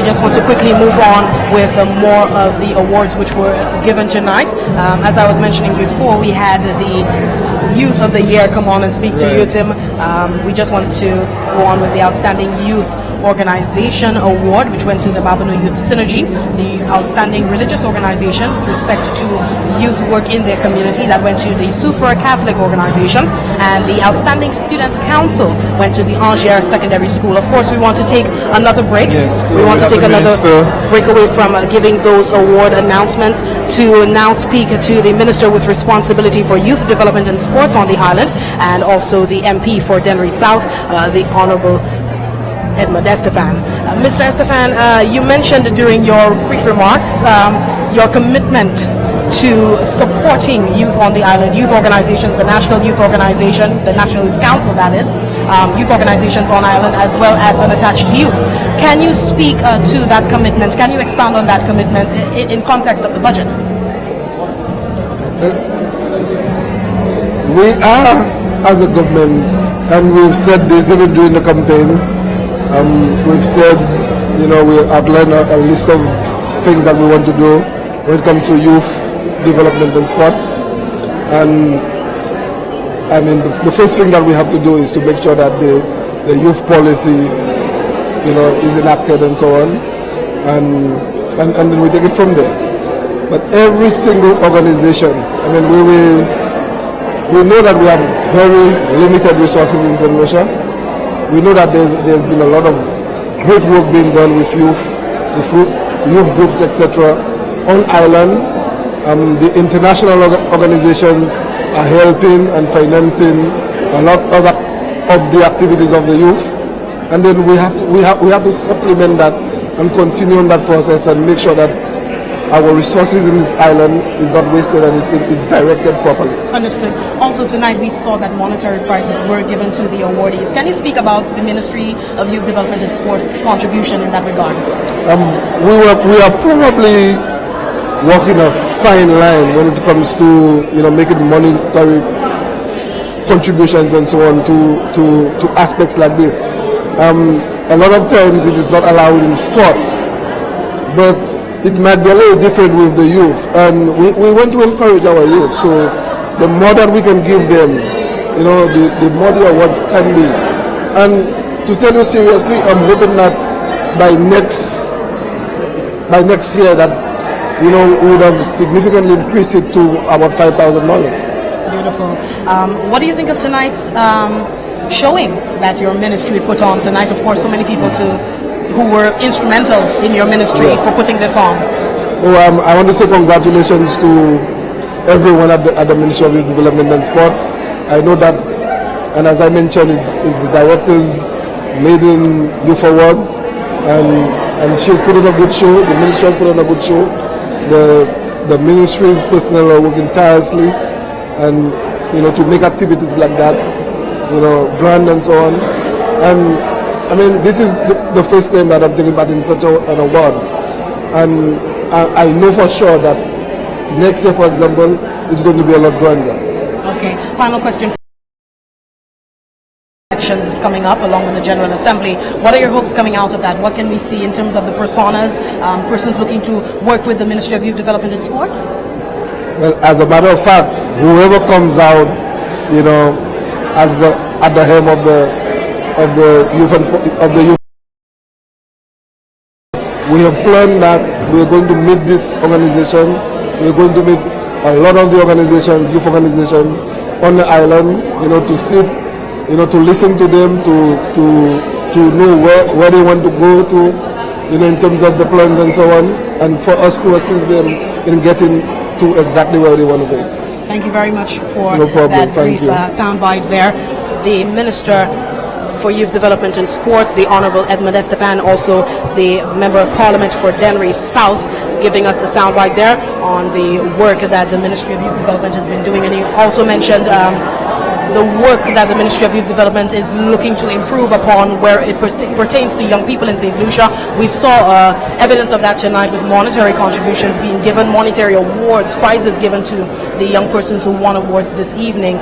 [SPEAKER 1] just want to quickly move on with more of the awards which were given tonight. As I was mentioning before, we had the Youth of the Year come on and speak to you, Tim. We just want to go on with the Outstanding Youth Organization Award, which went to the Babano Youth Synergy, the Outstanding Religious Organization with respect to youth work in their community. That went to the Sufra Catholic Organization, and the Outstanding Students Council went to the Angers Secondary School. Of course, we want to take another break.
[SPEAKER 2] Yes, so
[SPEAKER 1] we want to take another break away from giving those award announcements to now speak to the Minister with responsibility for youth development and sports on the island, and also the MP for Dennery South, the Honorable Edmund Estefan. Mr. Estefan, you mentioned during your brief remarks your commitment to supporting youth on the island, youth organizations, the National Youth Organization, the National Youth Council, that is, youth organizations on island, as well as unattached youth. Can you speak to that commitment? Can you expound on that commitment in context of the budget?
[SPEAKER 7] We are, as a government, and we've said this even during the campaign, we've said, we outlined a list of things that we want to do when it comes to youth development and sports. And I mean, the first thing that we have to do is to make sure that the youth policy, is enacted and so on, and then we take it from there. But every single organization, I mean, we know that we have very limited resources in St. Lucia. We know that there's been a lot of great work being done with youth groups, etc. on island. The international organizations are helping and financing a lot of the activities of the youth, and then we have to supplement that and continue on that process and make sure that our resources in this island is not wasted and it's directed properly. Understood.
[SPEAKER 1] Also tonight we saw that monetary prizes were given to the awardees. Can you speak about the Ministry of Youth Development and Sports contribution in that regard?
[SPEAKER 7] We are probably walking a fine line when it comes to making monetary contributions and so on to aspects like this. A lot of times it is not allowed in sports, but it might be a little different with the youth, and we want to encourage our youth. So the more that we can give them, the more the awards can be. And to tell you seriously, I'm hoping that by next year that we would have significantly increased it to about $5,000.
[SPEAKER 1] Beautiful. What do you think of tonight's showing that your ministry put on tonight? Of course, so many people who were instrumental in your ministry for putting this on.
[SPEAKER 7] I want to say congratulations to everyone at the Ministry of Youth Development and Sports. I know that, and as I mentioned, it's the director's maiden youth awards, and she's put on a good show. The ministry has put on a good show. The ministry's personnel are working tirelessly, and to make activities like that, grand and so on. And I mean, this is the first time that I'm taking part in such an award, and I know for sure that next year, for example, it's going to be a lot grander.
[SPEAKER 1] Okay, final question. Elections is coming up along with the General Assembly. What are your hopes coming out of that? What can we see in terms of the personas, persons looking to work with the Ministry of Youth Development and Sports?
[SPEAKER 7] Well, as a matter of fact, whoever comes out, at the helm of the youth, we have planned that we're going to meet this organization. We're going to meet a lot of the youth organizations on the island, to sit, to listen to them, to know where they want to go to, in terms of the plans and so on, and for us to assist them in getting to exactly where they want to go.
[SPEAKER 1] Thank you very much for that brief soundbite there. The Minister for Youth Development and Sports, the Honorable Edmund Estefan, also the Member of Parliament for Dennery South, giving us a soundbite there on the work that the Ministry of Youth Development has been doing. And he also mentioned the work that the Ministry of Youth Development is looking to improve upon where it pertains to young people in St. Lucia. We saw evidence of that tonight with monetary contributions being given, monetary awards, prizes given to the young persons who won awards this evening.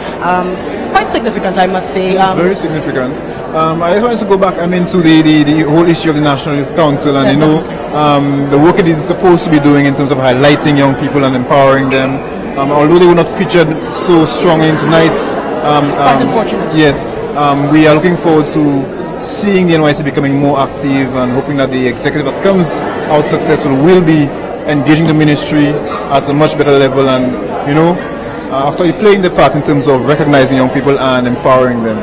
[SPEAKER 1] Quite significant, I must say.
[SPEAKER 2] It's very significant. I just wanted to go back, to the whole issue of the National Youth Council, and the work it is supposed to be doing in terms of highlighting young people and empowering them. Although they were not featured so strongly in tonight's.
[SPEAKER 1] Quite unfortunate.
[SPEAKER 2] Yes, we are looking forward to seeing the NYC becoming more active and hoping that the executive that comes out successful will be engaging the ministry at a much better level, and actually playing the part in terms of recognizing young people and empowering them.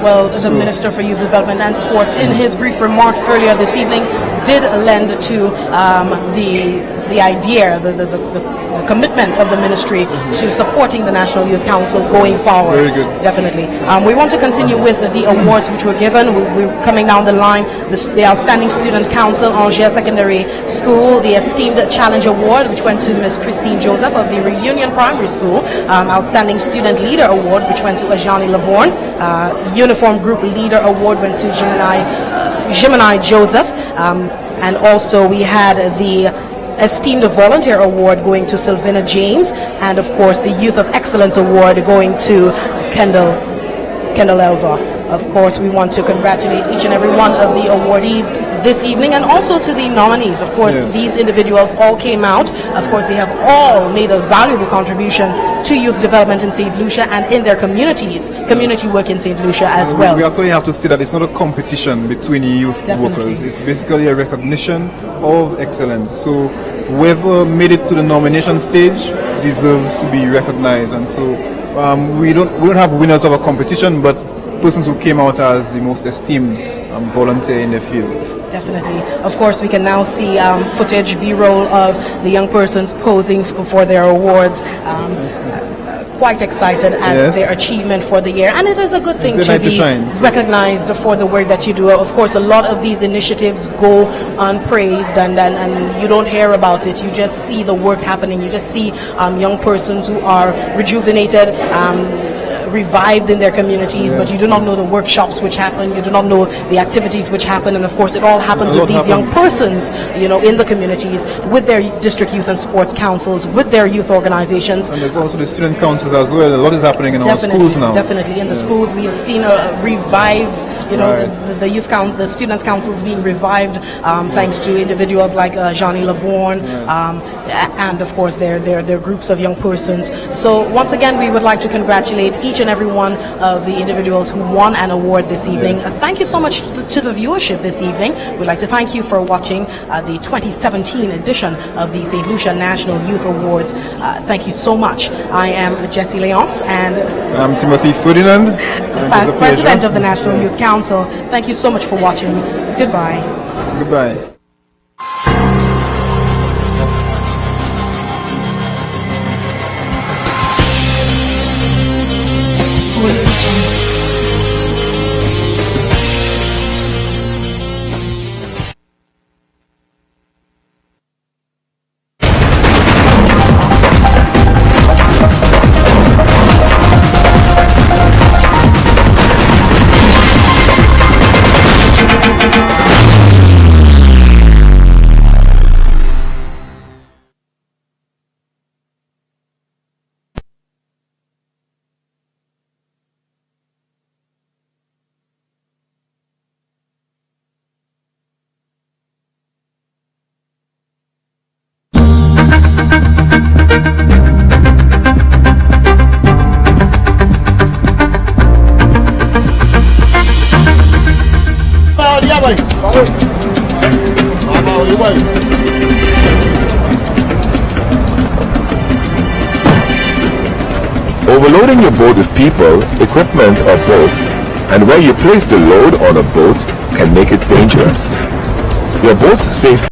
[SPEAKER 1] Well, the Minister for Youth Development and Sports, in his brief remarks earlier this evening, did lend to the idea, the commitment of the ministry to supporting the National Youth Council going forward.
[SPEAKER 2] Very good.
[SPEAKER 1] Definitely. We want to continue with the awards which were given. We're coming down the line. The Outstanding Student Council, Angers Secondary School, the Esteemed Challenge Award, which went to Miss Christine Joseph of the Reunion Primary School. Outstanding Student Leader Award, which went to Ajani Laborn. Uniform Group Leader Award went to Gemini Joseph. And also we had the Esteemed Volunteer Award going to Sylvina James, and of course the Youth of Excellence Award going to Kendall Elva. Of course, we want to congratulate each and every one of the awardees this evening, and also to the nominees. Of course, these individuals all came out. Of course, they have all made a valuable contribution to youth development in St. Lucia and in their communities, community work in St. Lucia as well.
[SPEAKER 2] We actually have to say that it's not a competition between youth workers. It's basically a recognition of excellence. So whoever made it to the nomination stage deserves to be recognized. And so we don't have winners of a competition, but persons who came out as the most esteemed volunteer in their field.
[SPEAKER 1] Definitely. Of course, we can now see footage, B-roll of the young persons posing for their awards. Quite excited at their achievement for the year, and it is a good thing to be recognized for the work that you do. Of course, a lot of these initiatives go unpraised, and you don't hear about it. You just see the work happening. You just see young persons who are rejuvenated, revived in their communities, but you do not know the workshops which happen, you do not know the activities which happen, and of course it all happens with these young persons, in the communities, with their district youth and sports councils, with their youth organizations.
[SPEAKER 2] And there's also the student councils as well. A lot is happening in our schools now.
[SPEAKER 1] Definitely. In the schools we have seen a revive, the youth the students councils being revived, thanks to individuals like Johnny Laborn, and of course their groups of young persons. So once again, we would like to congratulate each and every one of the individuals who won an award this evening. Thank you so much to the viewership this evening. We'd like to thank you for watching the 2017 edition of the St. Lucia National Youth Awards. Thank you so much. I am Jessie Leonce, and
[SPEAKER 2] I'm Timothy Ferdinand,
[SPEAKER 1] past President of the National Youth Council. Thank you so much for watching. Goodbye.
[SPEAKER 2] Goodbye.
[SPEAKER 17] Overloading your boat with people, equipment, or both, and where you place the load on a boat can make it dangerous. Your boat's safety